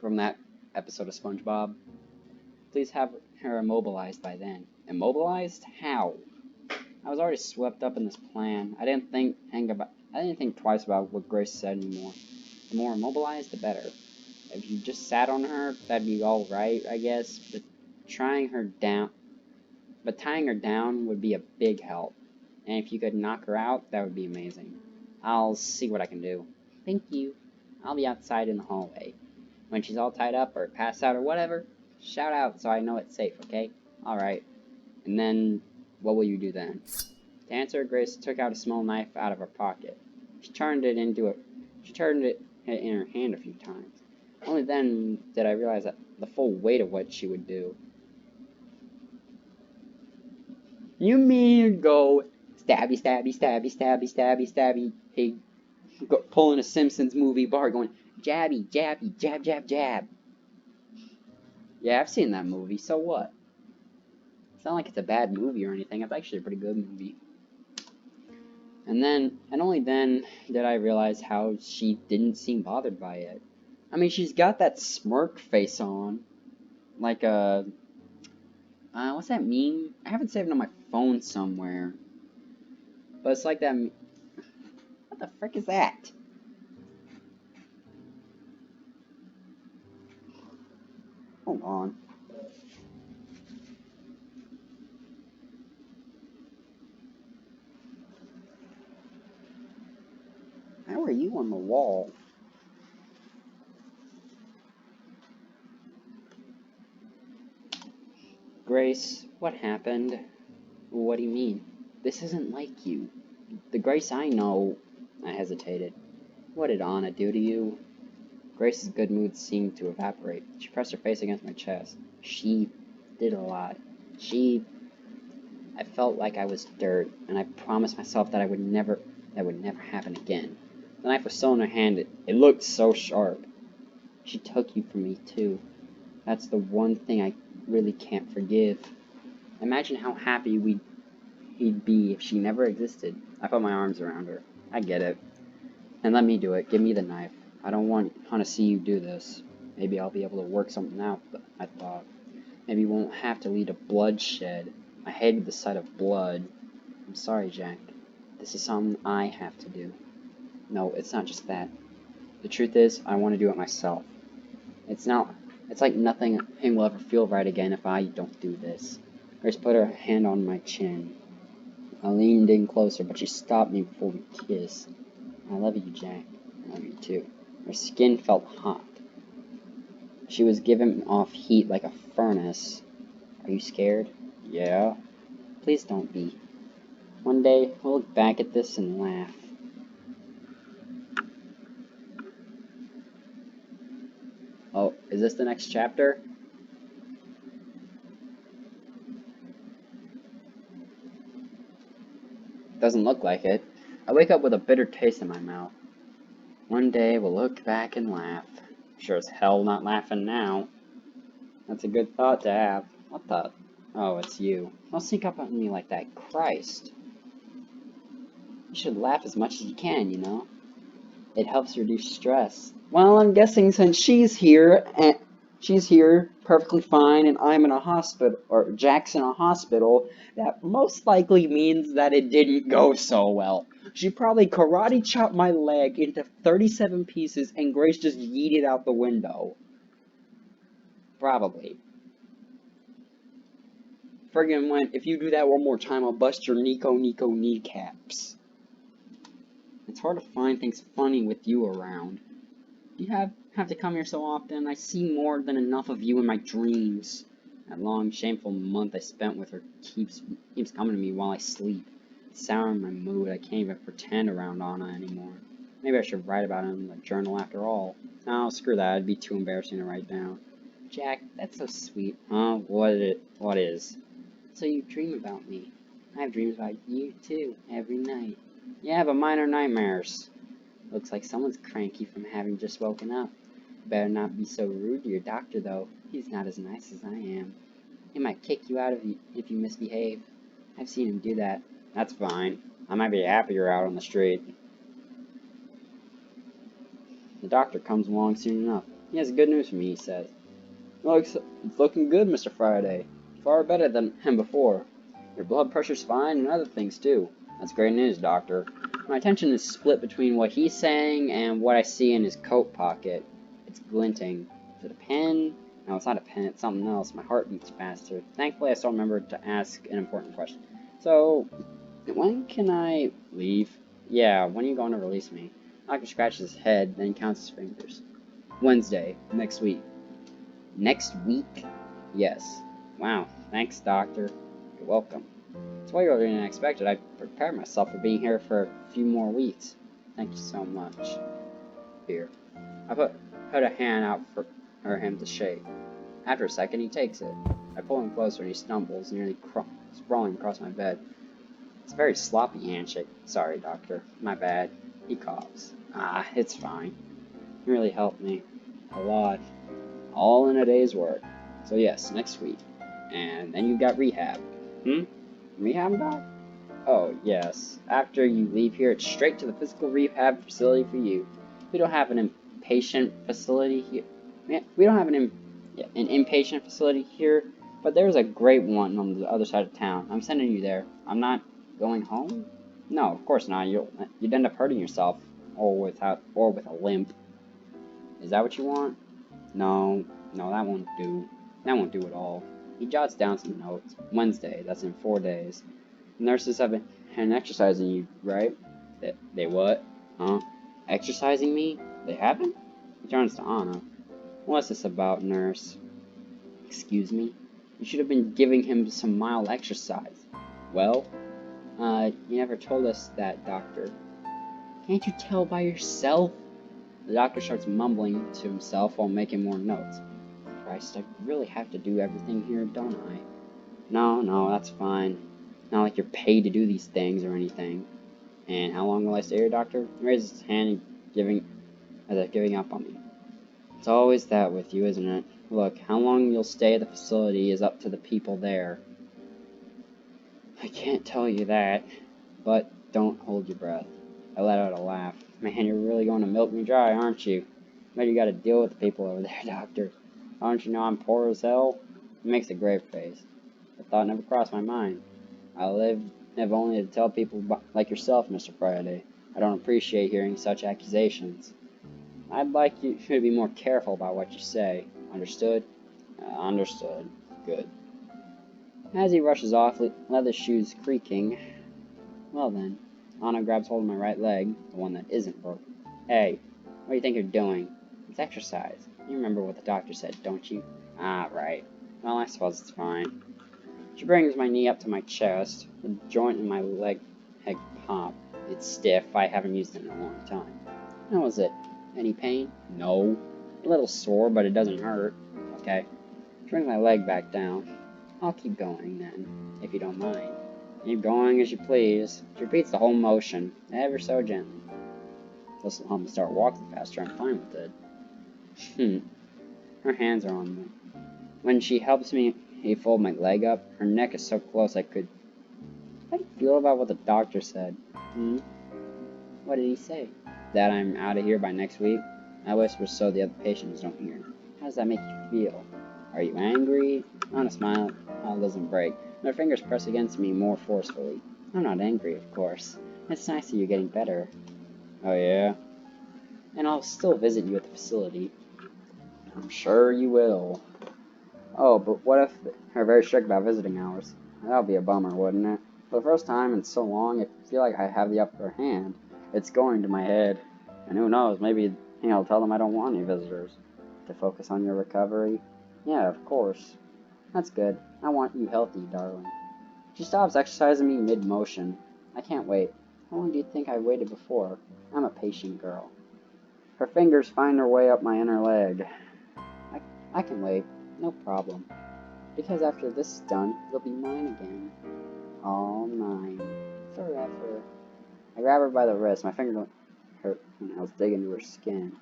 From that episode of SpongeBob. Please have her immobilized by then. Immobilized? How? I was already swept up in this plan. I didn't think twice about what Grace said anymore. The more immobilized, the better. If you just sat on her, that'd be alright, I guess. But tying her down would be a big help. And if you could knock her out, that would be amazing. I'll see what I can do. Thank you. I'll be outside in the hallway. When she's all tied up or passed out or whatever, shout out so I know it's safe, okay? Alright. And then, what will you do then? To answer, Grace took out a small knife out of her pocket. She turned it in her hand a few times. Only then did I realize the full weight of what she would do. You mean go stabby, stabby, stabby, stabby, stabby, stabby, hey, pulling a Simpsons movie bar going, jabby, jabby, jab, jab, jab. Yeah, I've seen that movie, so what? It's not like it's a bad movie or anything, it's actually a pretty good movie. And only then did I realize how she didn't seem bothered by it. I mean, she's got that smirk face on, like a, what's that meme? I have it saved on my phone somewhere. But it's like that, what the frick is that? Hold on. How are you on the wall? Grace, what happened? What do you mean? This isn't like you. The Grace I know. I hesitated. What did Anna do to you? Grace's good mood seemed to evaporate. She pressed her face against my chest. She did a lot. I felt like I was dirt, and I promised myself that would never happen again. The knife was still in her hand. It looked so sharp. She took you from me, too. That's the one thing I really can't forgive. Imagine how happy he'd be if she never existed. I put my arms around her. I get it. And let me do it. Give me the knife. I don't want to see you do this. Maybe I'll be able to work something out, I thought. Maybe we won't have to lead to bloodshed. I hated the sight of blood. I'm sorry, Jack. This is something I have to do. No, it's not just that. The truth is, I want to do it myself. It's like nothing will ever feel right again if I don't do this. Grace put her hand on my chin. I leaned in closer, but she stopped me before we kissed. I love you, Jack. I love you too. Her skin felt hot. She was giving off heat like a furnace. Are you scared? Yeah. Please don't be. One day, we'll look back at this and laugh. Oh, is this the next chapter? Doesn't look like it. I wake up with a bitter taste in my mouth. One day, we'll look back and laugh. Sure as hell not laughing now. That's a good thought to have. What the? Oh, it's you. Don't sneak up on me like that. Christ. You should laugh as much as you can, you know? It helps reduce stress. Well, I'm guessing since she's here perfectly fine, and I'm in a hospital, or Jack's in a hospital, that most likely means that it didn't go so well. She probably karate chopped my leg into 37 pieces, and Grace just yeeted out the window. Probably. Friggin' went, if you do that one more time, I'll bust your Nico kneecaps. It's hard to find things funny with you around. You have to come here so often. I see more than enough of you in my dreams. That long, shameful month I spent with her keeps coming to me while I sleep. It's souring my mood. I can't even pretend around Anna anymore. Maybe I should write about it in the journal after all. No, screw that. It'd be too embarrassing to write down. Jack, that's so sweet. Huh? What is? So you dream about me. I have dreams about you, too, every night. Yeah, but mine are nightmares. Looks like someone's cranky from having just woken up. Better not be so rude to your doctor, though. He's not as nice as I am. He might kick you out if you misbehave. I've seen him do that. That's fine. I might be happier out on the street. The doctor comes along soon enough. He has good news for me, he says. It's looking good, Mr. Faraday. Far better than him before. Your blood pressure's fine and other things, too. That's great news, doctor. My attention is split between what he's saying and what I see in his coat pocket. It's glinting. Is it a pen? No, it's not a pen. It's something else. My heart beats faster. Thankfully, I still remember to ask an important question. So, when can I leave? Yeah, when are you going to release me? Doctor scratches his head, then counts his fingers. Wednesday, next week. Next week? Yes. Wow, thanks, doctor. You're welcome. It's way earlier than I expected. I prepared myself for being here for a few more weeks. Thank you so much. Here. I put a hand out for him to shake. After a second, he takes it. I pull him closer and he stumbles, nearly sprawling across my bed. It's a very sloppy handshake. Sorry, doctor. My bad. He coughs. It's fine. You really helped me. A lot. All in a day's work. So yes, next week. And then you got rehab. Rehab, doc? Oh, yes. After you leave here, it's straight to the physical rehab facility for you. We don't have an inpatient facility here. We don't have an inpatient facility here, but there's a great one on the other side of town. I'm sending you there. I'm not going home? No, of course not. You'd end up hurting yourself, or with a limp. Is that what you want? No, that won't do. That won't do at all. He jots down some notes. Wednesday, that's in 4 days. Nurses have been exercising you, right? They what? Huh? Exercising me? They haven't? He turns to Anna. What's this about, nurse? Excuse me? You should have been giving him some mild exercise. Well, you never told us that, doctor. Can't you tell by yourself? The doctor starts mumbling to himself while making more notes. Christ, I really have to do everything here, don't I? No, that's fine. Not like you're paid to do these things or anything. And how long will I stay here, doctor? He raises his hand, giving up on me. It's always that with you, isn't it? Look, how long you'll stay at the facility is up to the people there. I can't tell you that, but don't hold your breath. I let out a laugh. Man, you're really going to milk me dry, aren't you? Bet you gotta deal with the people over there, doctor. Don't you know I'm poor as hell? He makes a grave face. The thought never crossed my mind. I live only to tell people like yourself, Mr. Friday. I don't appreciate hearing such accusations. I'd like you to be more careful about what you say. Understood? Understood. Good. As he rushes off, leather shoes creaking. Well then, Anna grabs hold of my right leg, the one that isn't broken. Hey, what do you think you're doing? It's exercise. You remember what the doctor said, don't you? Ah, right. Well, I suppose it's fine. She brings my knee up to my chest. The joint in my leg pop. It's stiff. I haven't used it in a long time. How is it? Any pain? No. A little sore, but it doesn't hurt. Okay. Bring my leg back down. I'll keep going then, if you don't mind. Keep going as you please. She repeats the whole motion, ever so gently. This will help me start walking faster. I'm fine with it. Her hands are on me. When she helps me fold my leg up, her neck is so close I could... How do you feel about what the doctor said? What did he say? That I'm out of here by next week? I whisper so the other patients don't hear. How does that make you feel? Are you angry? Anna smile doesn't break. Her fingers press against me more forcefully. I'm not angry, of course. It's nice that you're getting better. Oh yeah? And I'll still visit you at the facility. I'm sure you will. Oh, but what if they're very strict about visiting hours? That would be a bummer, wouldn't it? For the first time in so long, I feel like I have the upper hand. It's going to my head. And who knows, maybe I'll tell them I don't want any visitors. To focus on your recovery? Yeah, of course. That's good. I want you healthy, darling. She stops exercising me mid-motion. I can't wait. How long do you think I waited before? I'm a patient girl. Her fingers find their way up my inner leg. I can wait. No problem. Because after this is done, you'll be mine again. All mine. Forever. I grab her by the wrist. My finger hurt when I was digging into her skin.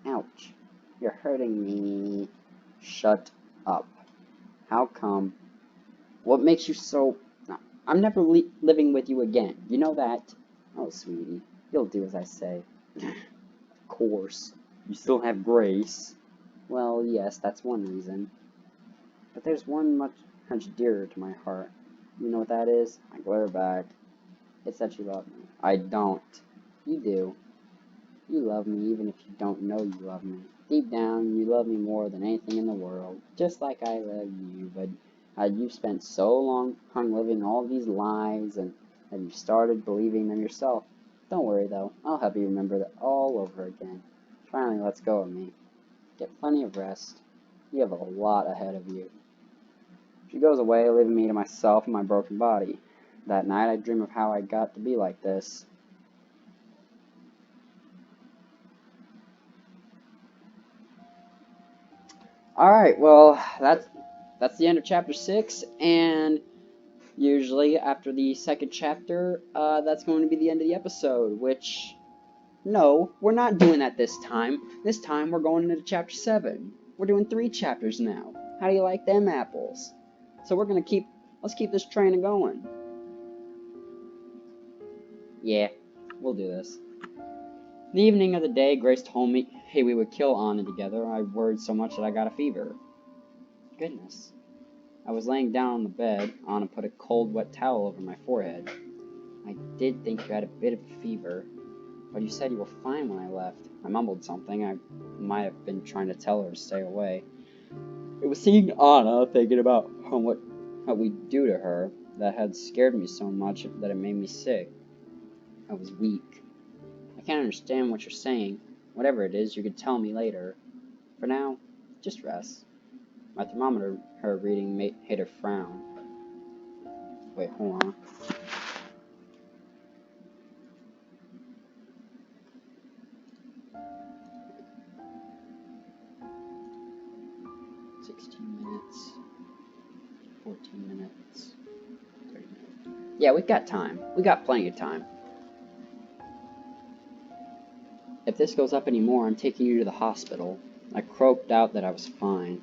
Ouch. You're hurting me. Shut up. How come? What makes you so... I'm never living with you again. You know that? Oh, sweetie. You'll do as I say. Of course. You still have Grace. Well, yes, that's one reason. But there's one much dearer to my heart. You know what that is? I glare back. It's that you love me. I don't. You do. You love me even if you don't know you love me. Deep down, you love me more than anything in the world. Just like I love you, but you've spent so long living all these lies and you've started believing them yourself. Don't worry though, I'll help you remember that all over again. Finally, let's go of me. Get plenty of rest. You have a lot ahead of you. She goes away, leaving me to myself and my broken body. That night, I dream of how I got to be like this. Alright, well, that's the end of chapter 6, and usually after the second chapter, that's going to be the end of the episode, which, no, we're not doing that this time. This time, we're going into chapter 7. We're doing 3 chapters now. How do you like them apples? So let's keep this train going. Yeah, we'll do this. The evening of the day, Grace told me, hey, we would kill Anna together. I worried so much that I got a fever. Goodness. I was laying down on the bed. Anna put a cold, wet towel over my forehead. I did think you had a bit of a fever, but you said you were fine when I left. I mumbled something. I might have been trying to tell her to stay away. It was seeing Anna, thinking about what we'd do to her, that had scared me so much that it made me sick. I was weak. I can't understand what you're saying. Whatever it is, you could tell me later. For now, just rest. My thermometer, her reading, made her frown. Wait, hold on. Minutes, 14 minutes, 30 minutes. Yeah, we've got time. We got plenty of time. If this goes up anymore, I'm taking you to the hospital. I croaked out that I was fine.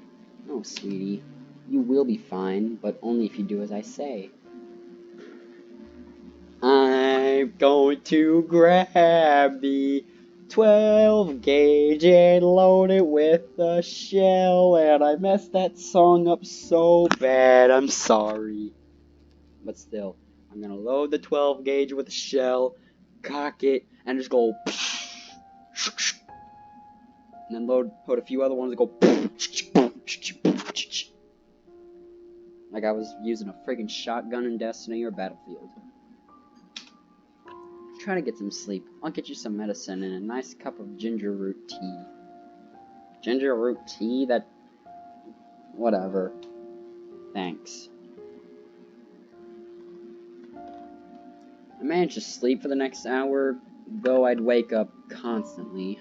Oh, sweetie, you will be fine, but only if you do as I say. I'm going to grab the 12 gauge and load it with a shell, and I messed that song up so bad, I'm sorry. But still, I'm gonna load the 12 gauge with a shell, cock it, and just go, and then put a few other ones that go, like I was using a friggin' shotgun in Destiny or Battlefield. Try to get some sleep. I'll get you some medicine and a nice cup of ginger root tea. Ginger root tea? That... whatever. Thanks. I managed to sleep for the next hour, though I'd wake up constantly.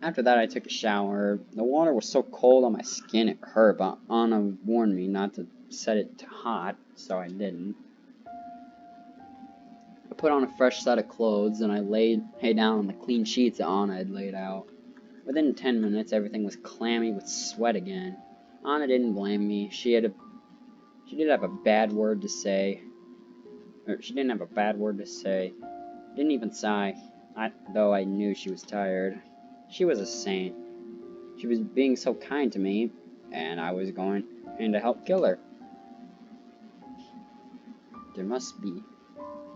After that, I took a shower. The water was so cold on my skin it hurt, but Anna warned me not to set it to hot, so I didn't. I put on a fresh set of clothes, and I laid down on the clean sheets that Anna had laid out. Within 10 minutes, everything was clammy with sweat again. Anna didn't blame me. She did have a bad word to say. She didn't have a bad word to say. Didn't even sigh, though I knew she was tired. She was a saint. She was being so kind to me, and I was going to help kill her. There must be,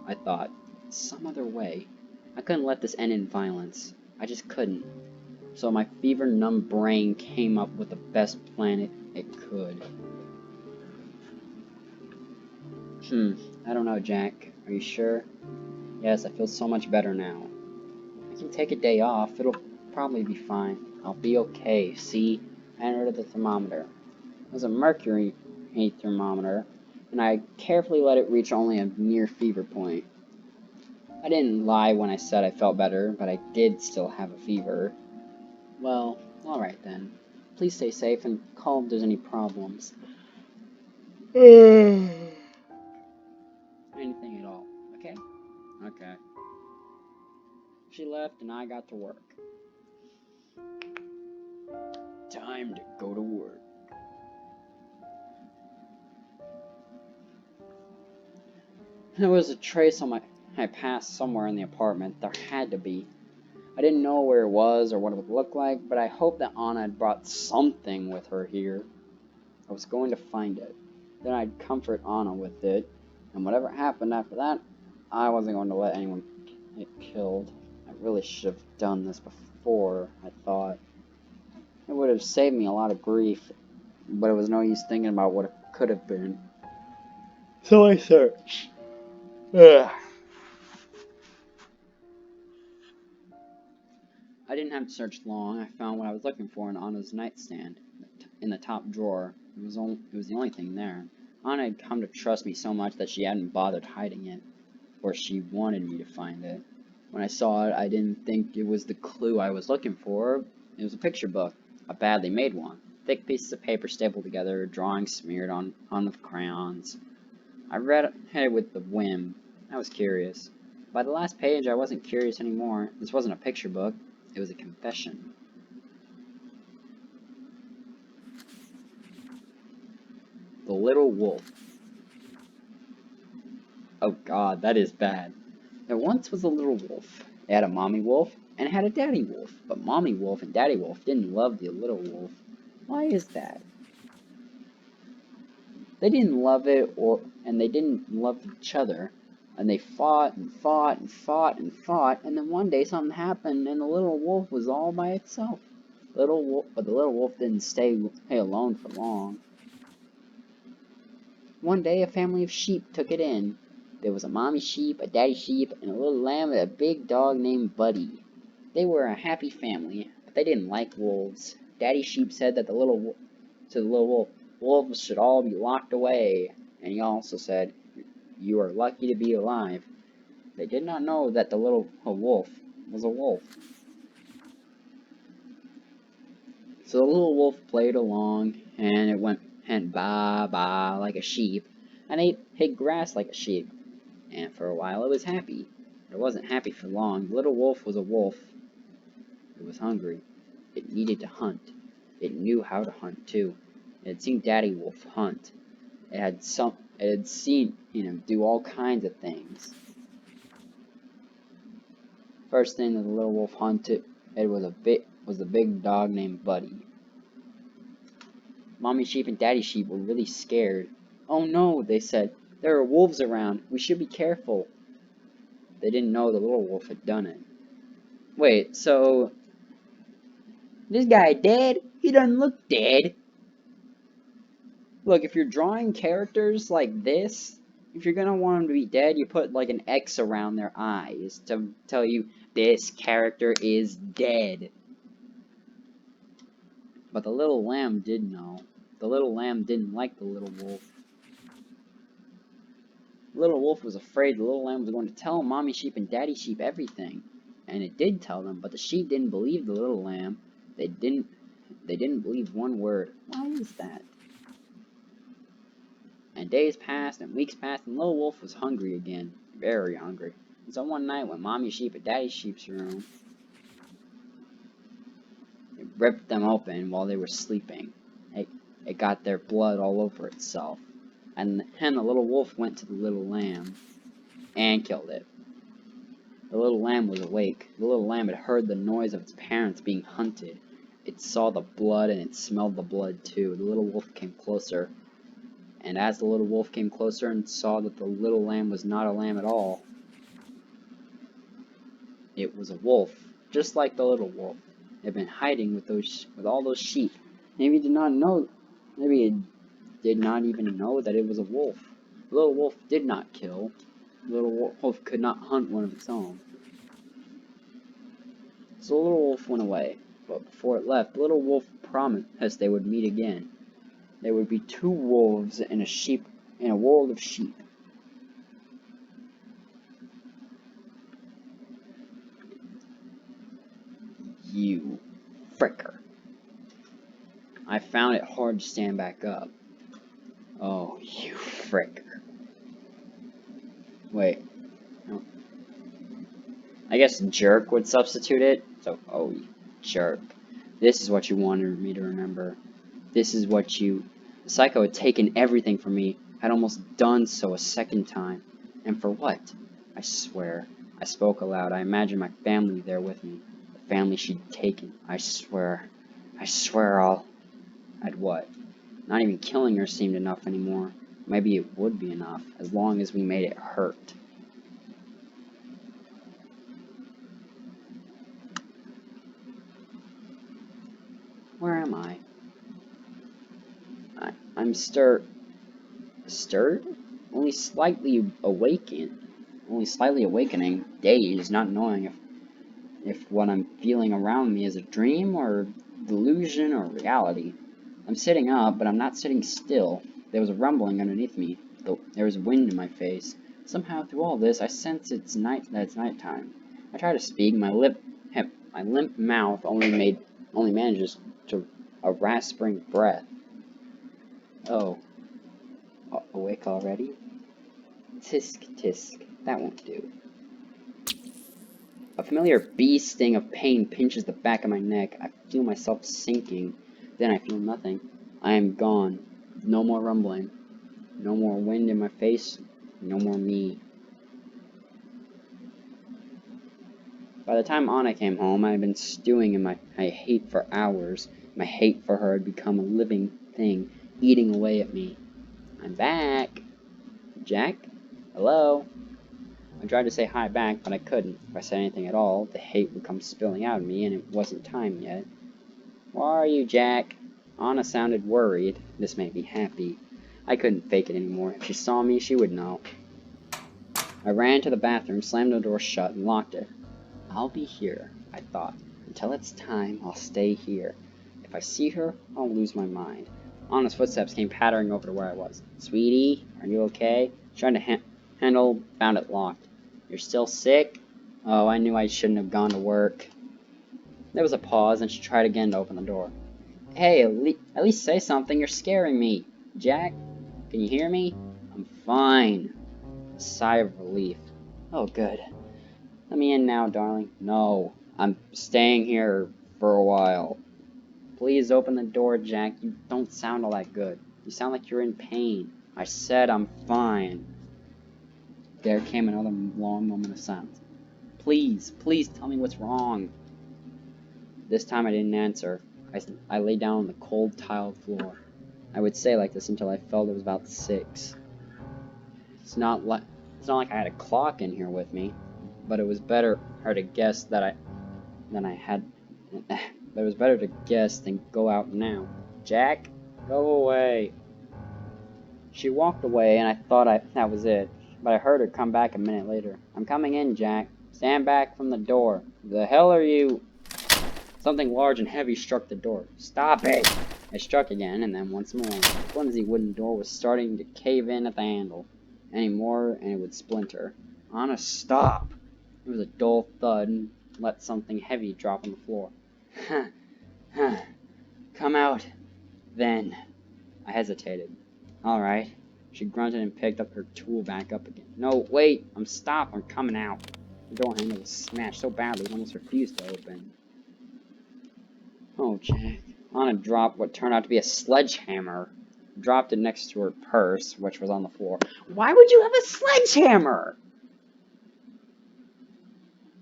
I thought, some other way. I couldn't let this end in violence. I just couldn't. So my fever-numb brain came up with the best plan it could. I don't know, Jack. Are you sure? Yes, I feel so much better now. I can take a day off. It'll probably be fine. I'll be okay. See? I entered the thermometer. It was a mercury thermometer, and I carefully let it reach only a near fever point. I didn't lie when I said I felt better, but I did still have a fever. Well, alright then. Please stay safe and call if there's any problems. Anything at all, okay? Okay. She left and I got to work. Time to go to work. There was a trace on my past somewhere in the apartment. There had to be. I didn't know where it was or what it would look like, but I hoped that Anna had brought something with her here. I was going to find it. Then I'd comfort Anna with it, and whatever happened after that, I wasn't going to let anyone get killed. I really should have done this before, I thought. It would have saved me a lot of grief, but it was no use thinking about what it could have been. So I searched. I didn't have to search long. I found what I was looking for in Anna's nightstand, in the top drawer. It was the only thing there. Anna had come to trust me so much that she hadn't bothered hiding it, or she wanted me to find it. When I saw it, I didn't think it was the clue I was looking for. It was a picture book, a badly made one. Thick pieces of paper stapled together, drawings smeared on the crayons. I read it with a whim. I was curious. By the last page, I wasn't curious anymore. This wasn't a picture book. It was a confession. The Little Wolf. Oh god, that is bad. There once was a little wolf. It had a mommy wolf and it had a daddy wolf. But mommy wolf and daddy wolf didn't love the little wolf. Why is that? They didn't love it, and they didn't love each other. And they fought and fought and fought and fought, and then one day something happened and the little wolf was all by itself. But the little wolf didn't stay alone for long. One day a family of sheep took it in. There was a mommy sheep, a daddy sheep, and a little lamb and a big dog named Buddy. They were a happy family, but they didn't like wolves. Daddy sheep said that to the little wolf, wolves should all be locked away, and he also said, "You are lucky to be alive." They did not know that the little wolf was a wolf. So the little wolf played along, and it went ba ba like a sheep, and ate grass like a sheep. And for a while it was happy. But it wasn't happy for long. The little wolf was a wolf. It was hungry. It needed to hunt. It knew how to hunt too. It had seen Daddy Wolf hunt. It had seen him do all kinds of things. First thing that the little wolf hunted, it was a big dog named Buddy. Mommy sheep and Daddy sheep were really scared. "Oh no," they said. "There are wolves around. We should be careful." They didn't know the little wolf had done it. Wait, so this guy dead? He doesn't look dead. Look, if you're drawing characters like this, if you're gonna want them to be dead, you put like an X around their eyes to tell you this character is dead. But the little lamb did know. The little lamb didn't like the little wolf. The little wolf was afraid the little lamb was going to tell mommy sheep and daddy sheep everything. And it did tell them, but the sheep didn't believe the little lamb. They didn't believe one word. Why is that? And days passed and weeks passed and little wolf was hungry again. Very hungry. And so one night when mommy sheep and daddy sheep's room, it ripped them open while they were sleeping. It got their blood all over itself. And then the little wolf went to the little lamb and killed it. The little lamb was awake. The little lamb had heard the noise of its parents being hunted. It saw the blood and it smelled the blood too. The little wolf came closer. And as the little wolf came closer and saw that the little lamb was not a lamb at all, it was a wolf, just like the little wolf. It had been hiding with all those sheep. Maybe it did not know. Maybe it did not even know that it was a wolf. The little wolf did not kill. The little wolf could not hunt one of its own. So the little wolf went away. But before it left, the little wolf promised they would meet again. There would be two wolves and a world of sheep. You fricker. I found it hard to stand back up. Oh, you fricker. Wait. No. I guess jerk would substitute it. So, oh, you jerk. This is what you wanted me to remember. This is what you... The psycho had taken everything from me, had almost done so a second time. And for what? I swear. I spoke aloud. I imagined my family there with me. The family she'd taken. I swear I'd what? Not even killing her seemed enough anymore. Maybe it would be enough, as long as we made it hurt. Where am I? I'm stirred? Only slightly awakening, dazed, not knowing if what I'm feeling around me is a dream or delusion or reality. I'm sitting up, but I'm not sitting still. There was a rumbling underneath me. There was wind in my face. Somehow through all this, I sense that it's nighttime. I try to speak. My limp mouth only manages to a rasping breath. Oh. Awake already? Tisk, tisk. That won't do. A familiar bee sting of pain pinches the back of my neck. I feel myself sinking. Then I feel nothing. I am gone. No more rumbling. No more wind in my face. No more me. By the time Anna came home, I had been stewing in my hate for hours. My hate for her had become a living thing, eating away at me. I'm back. Jack? Hello? I tried to say hi back, but I couldn't. If I said anything at all, the hate would come spilling out of me, and it wasn't time yet. Where are you, Jack? Anna sounded worried. This made me happy. I couldn't fake it anymore. If she saw me, she would know. I ran to the bathroom, slammed the door shut, and locked it. I'll be here, I thought. Until it's time, I'll stay here. If I see her, I'll lose my mind. Anna's footsteps came pattering over to where I was. Sweetie, are you okay? Trying to handle, found it locked. You're still sick? Oh, I knew I shouldn't have gone to work. There was a pause, and she tried again to open the door. Hey, at least say something. You're scaring me. Jack, can you hear me? I'm fine. A sigh of relief. Oh, good. Let me in now, darling. No, I'm staying here for a while. Please open the door, Jack. You don't sound all that good. You sound like you're in pain. I said I'm fine. There came another long moment of silence. Please, please tell me what's wrong. This time I didn't answer. I lay down on the cold tiled floor. I would say like this until I felt it was about 6. It's not like I had a clock in here with me, but it was better to guess that it was better to guess than go out now. Jack, go away. She walked away, and I thought that was it, but I heard her come back a minute later. I'm coming in, Jack. Stand back from the door. The hell are you? Something large and heavy struck the door. Stop it! I struck again, and then once more. The flimsy wooden door was starting to cave in at the handle. Any more, and it would splinter. Anna, stop! It was a dull thud, and let something heavy drop on the floor. Come out. Then. I hesitated. Alright. She grunted and picked up her tool back up again. No, wait! I'm stopped. I'm coming out. The door handle was smashed so badly it almost refused to open. Oh, Jack. Anna dropped what turned out to be a sledgehammer. Dropped it next to her purse, which was on the floor. Why would you have a sledgehammer?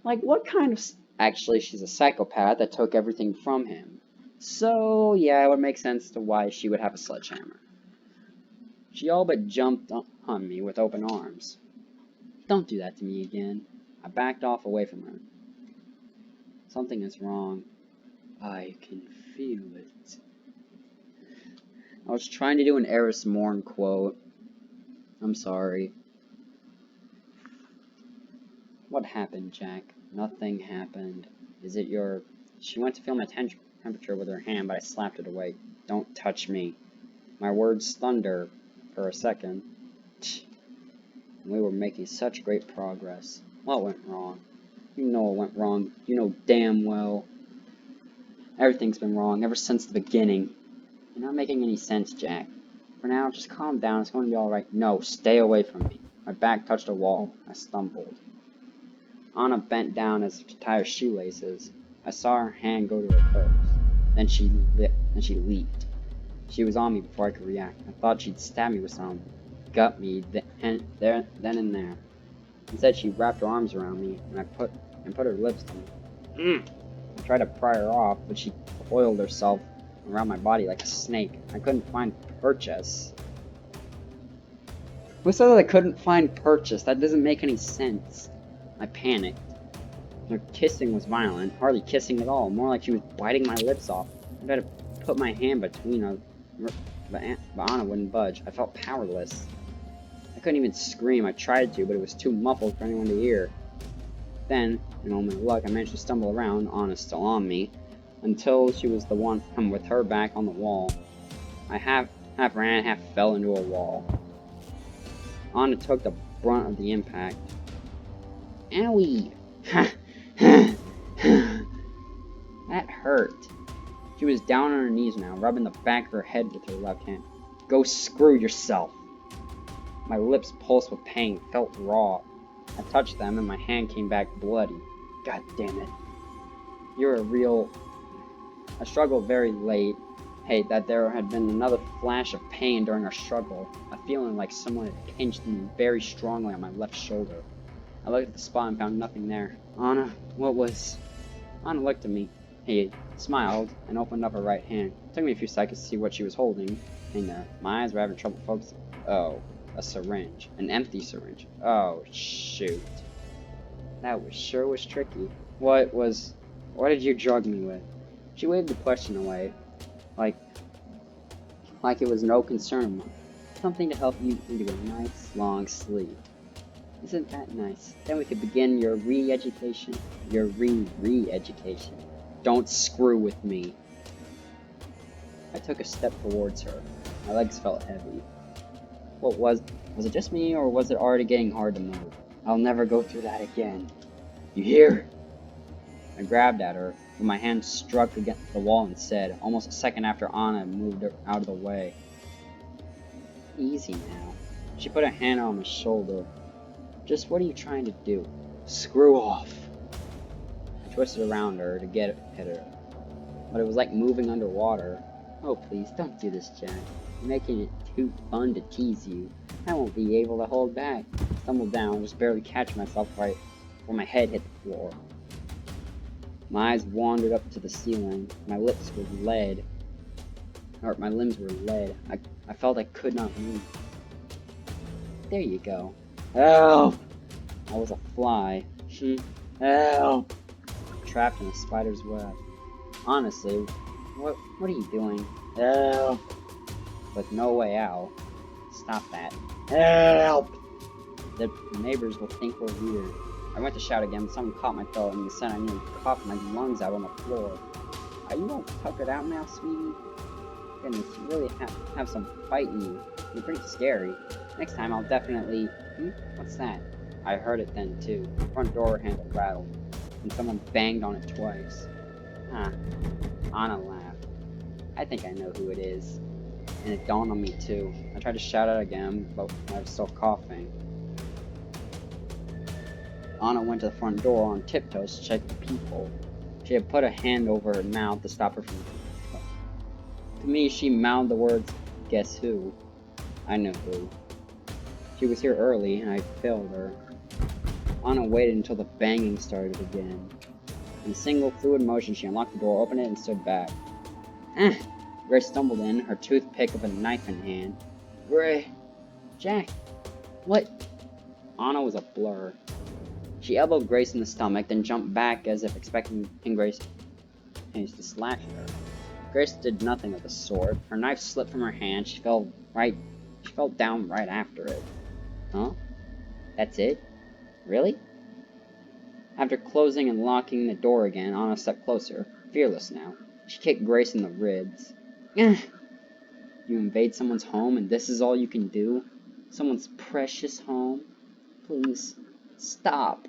Like, what kind of... Actually, she's a psychopath that took everything from him. So, yeah, it would make sense to why she would have a sledgehammer. She all but jumped on me with open arms. Don't do that to me again. I backed off away from her. Something is wrong. I can feel it. I was trying to do an Eris Morn quote. I'm sorry. What happened, Jack? Nothing happened. Is it your... She went to feel my temperature with her hand, but I slapped it away. Don't touch me. My words thunder for a second. We were making such great progress. What went wrong? You know what went wrong. You know damn well. Everything's been wrong ever since the beginning. You're not making any sense, Jack. For now, just calm down. It's going to be alright. No, stay away from me. My back touched a wall. I stumbled. Anna bent down as if to tie her shoelaces. I saw her hand go to her purse. Then she leaped. She was on me before I could react. I thought she'd stab me with something. Gut me then and there. Instead, she wrapped her arms around me and put her lips to me. I tried to pry her off, but she coiled herself around my body like a snake. I couldn't find purchase. Who said that I couldn't find purchase? That doesn't make any sense. I panicked. Her kissing was violent, hardly kissing at all, more like she was biting my lips off. I tried to put my hand between us, but Anna wouldn't budge. I felt powerless. I couldn't even scream. I tried to, but it was too muffled for anyone to hear. Then, in a moment of luck, I managed to stumble around, Anna still on me, until she was the one with her back on the wall. I half ran, half fell into a wall. Anna took the brunt of the impact. Owie! That hurt. She was down on her knees now, rubbing the back of her head with her left hand. Go screw yourself! My lips pulsed with pain, felt raw. I touched them and my hand came back bloody. God damn it. You're a real... I struggled very late. Hey, that there had been another flash of pain during our struggle. A feeling like someone had pinched me very strongly on my left shoulder. I looked at the spot and found nothing there. Anna, what was... Anna looked at me. He smiled and opened up her right hand. It took me a few seconds to see what she was holding. And my eyes were having trouble focusing. Oh, a syringe. An empty syringe. Oh, shoot. That sure was tricky. What did you drug me with? She waved the question away, like it was no concern of mine. Something to help you into a nice, long sleep. Isn't that nice? Then we could begin your re-education. Your re-education. Don't screw with me. I took a step towards her. My legs felt heavy. What was it just me, or was it already getting hard to move? I'll never go through that again. You hear? I grabbed at her, but my hand struck against the wall instead, almost a second after Anna moved her out of the way. Easy now. She put a hand on my shoulder. Just what are you trying to do? Screw off. I twisted around her to get at her, but it was like moving underwater. Oh please, don't do this, Jack. You're making it too fun to tease you. I won't be able to hold back. I stumbled down, just barely catching myself right before my head hit the floor. My eyes wandered up to the ceiling. My lips were lead. Or my limbs were lead. I felt I could not move. There you go. Help! I was a fly. Help! Trapped in a spider's web. Honestly, what are you doing? Help! With no way out. Stop that. Help! The neighbors will think we're weird. I went to shout again, but someone caught my throat, and in the center I nearly coughed my lungs out on the floor. Are you all tuckered out now, sweetie? Goodness, you really have some fight in you. You're pretty scary. Next time I'll definitely... What's that? I heard it then, too. The front door handle rattled, and someone banged on it twice. Anna laughed. I think I know who it is. And it dawned on me, too. I tried to shout out again, but I was still coughing. Anna went to the front door on tiptoes to check the peephole. She had put a hand over her mouth to stop her from... To me, she mouthed the words, "Guess who?" I knew who. She was here early, and I failed her. Anna waited until the banging started again. In a single fluid motion, she unlocked the door, opened it, and stood back. Grace stumbled in, her toothpick of a knife in hand. Jack, what? Anna was a blur. She elbowed Grace in the stomach, then jumped back as if expecting Grace to slash her. Grace did nothing of the sort. Her knife slipped from her hand. She fell down right after it. Huh? That's it? Really? After closing and locking the door again, Anna stepped closer, fearless now. She kicked Grace in the ribs. You invade someone's home and this is all you can do? Someone's precious home? Please, stop.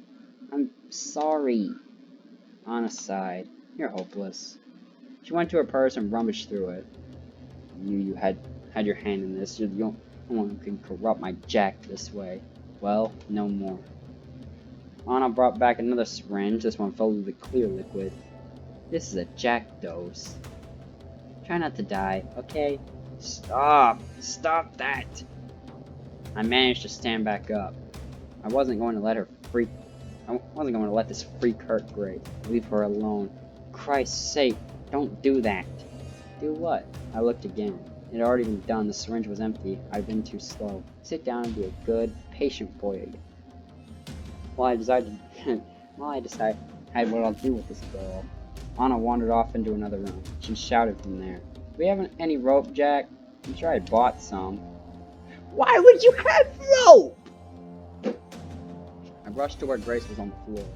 I'm sorry. Anna sighed. You're hopeless. She went to her purse and rummaged through it. You had your hand in this. You're the only one who can corrupt my Jack this way. Well, no more. Anna brought back another syringe, this one filled with clear liquid. This is a Jack dose. Try not to die, okay? Stop that! I managed to stand back up. I wasn't going to let this freak hurt Grace. Leave her alone. Christ's sake, don't do that. Do what? I looked again. It had already been done. The syringe was empty. I'd been too slow. Sit down and be a good, patient boy again. While I decide what I'll do with this girl. Anna wandered off into another room. She shouted from there. Do we have any rope, Jack? I'm sure I bought some. Why would you have rope? I rushed to where Grace was on the floor.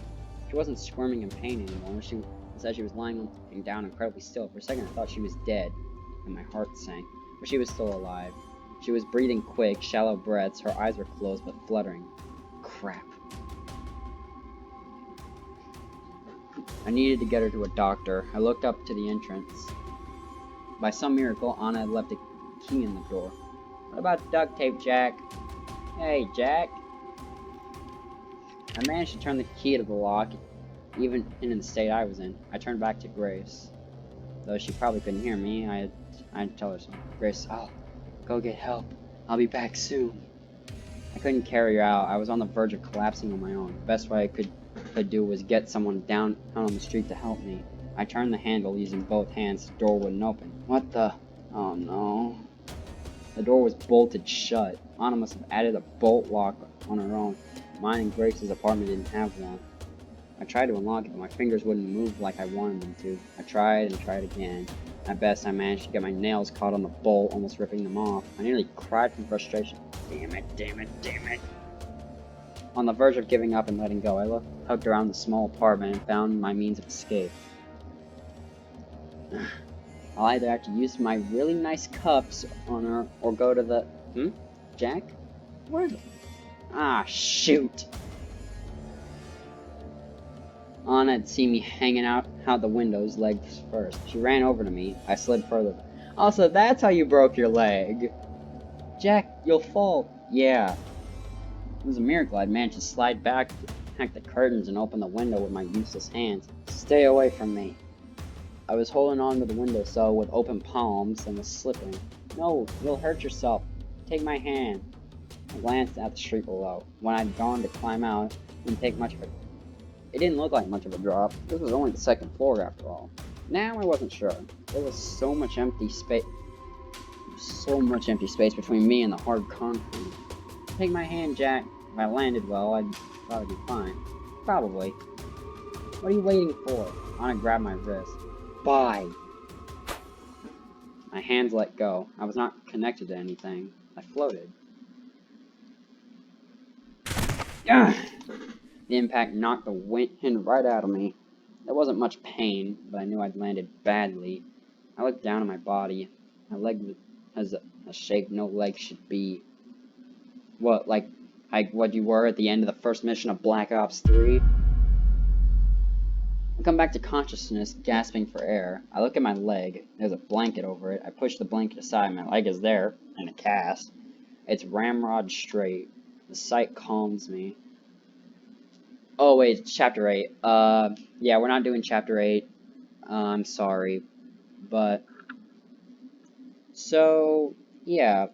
She wasn't squirming in pain anymore. She was lying down incredibly still. For a second I thought she was dead, and my heart sank. But she was still alive. She was breathing quick, shallow breaths. Her eyes were closed but fluttering. Crap. I needed to get her to a doctor. I looked up to the entrance. By some miracle, Anna had left a key in the door. What about duct tape, Jack? Hey, Jack. I managed to turn the key to the lock, even in the state I was in. I turned back to Grace. Though she probably couldn't hear me, I had to tell her something. Grace, go get help. I'll be back soon. I couldn't carry her out. I was on the verge of collapsing on my own. The best way I could do was get someone down on the street to help me. I turned the handle using both hands. The door wouldn't open. What the? Oh no. The door was bolted shut. Anna must have added a bolt lock on her own. Mine and Grace's apartment didn't have one. I tried to unlock it, but my fingers wouldn't move like I wanted them to. I tried and tried again. At best, I managed to get my nails caught on the bolt, almost ripping them off. I nearly cried from frustration. Damn it, damn it, damn it. On the verge of giving up and letting go, I looked around the small apartment and found my means of escape. I'll either have to use my really nice cuffs on her or go to the... Jack? Where the... Ah, shoot! Anna had seen me hanging out the window's legs first. She ran over to me. I slid further. Also, that's how you broke your leg. Jack, you'll fall. Yeah. It was a miracle I'd managed to slide back, hack the curtains, and open the window with my useless hands. Stay away from me. I was holding on to the windowsill with open palms and was slipping. No, you'll hurt yourself. Take my hand. I glanced at the street below. When I'd gone to climb out, it didn't take much of it. It didn't look like much of a drop. This was only the second floor after all. Now I wasn't sure. There was so much empty space between me and the hard concrete. Take my hand, Jack. If I landed well, I'd probably be fine. Probably. What are you waiting for? Anna grabbed my wrist. Bye. My hands let go. I was not connected to anything. I floated. Ah! The impact knocked the wind right out of me. There wasn't much pain, but I knew I'd landed badly. I looked down at my body. My leg has a shape no leg should be. What, like what you were at the end of the first mission of Black Ops 3? I come back to consciousness, gasping for air. I look at my leg. There's a blanket over it. I push the blanket aside. My leg is there, in a cast. It's ramrod straight. The sight calms me. Oh wait, it's chapter 8. Yeah, we're not doing chapter 8. I'm sorry. But, so, yeah.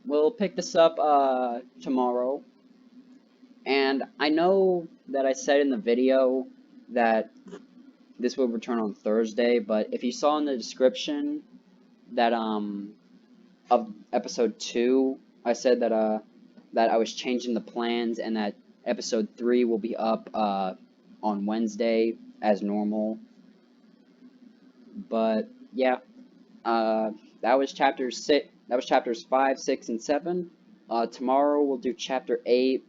We'll pick this up, tomorrow. And I know that I said in the video that this will return on Thursday, but if you saw in the description that, of episode 2, I said that, that I was changing the plans and that episode 3 will be up on Wednesday as normal. But yeah, that was chapters 6. That was chapters 5, 6, and 7. Tomorrow we'll do chapter 8,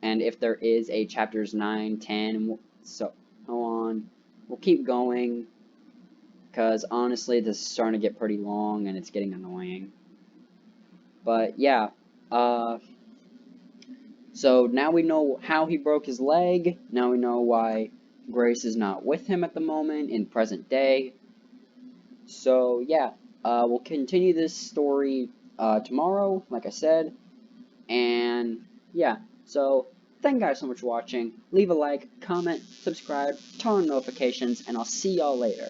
and if there is a chapters 9, 10, and so on. We'll keep going because honestly, this is starting to get pretty long and it's getting annoying. But yeah, so now we know how he broke his leg. Now we know why Grace is not with him at the moment in present day. So yeah, we'll continue this story tomorrow, like I said. And yeah, so thank you guys so much for watching. Leave a like, comment, subscribe, turn on notifications, and I'll see y'all later.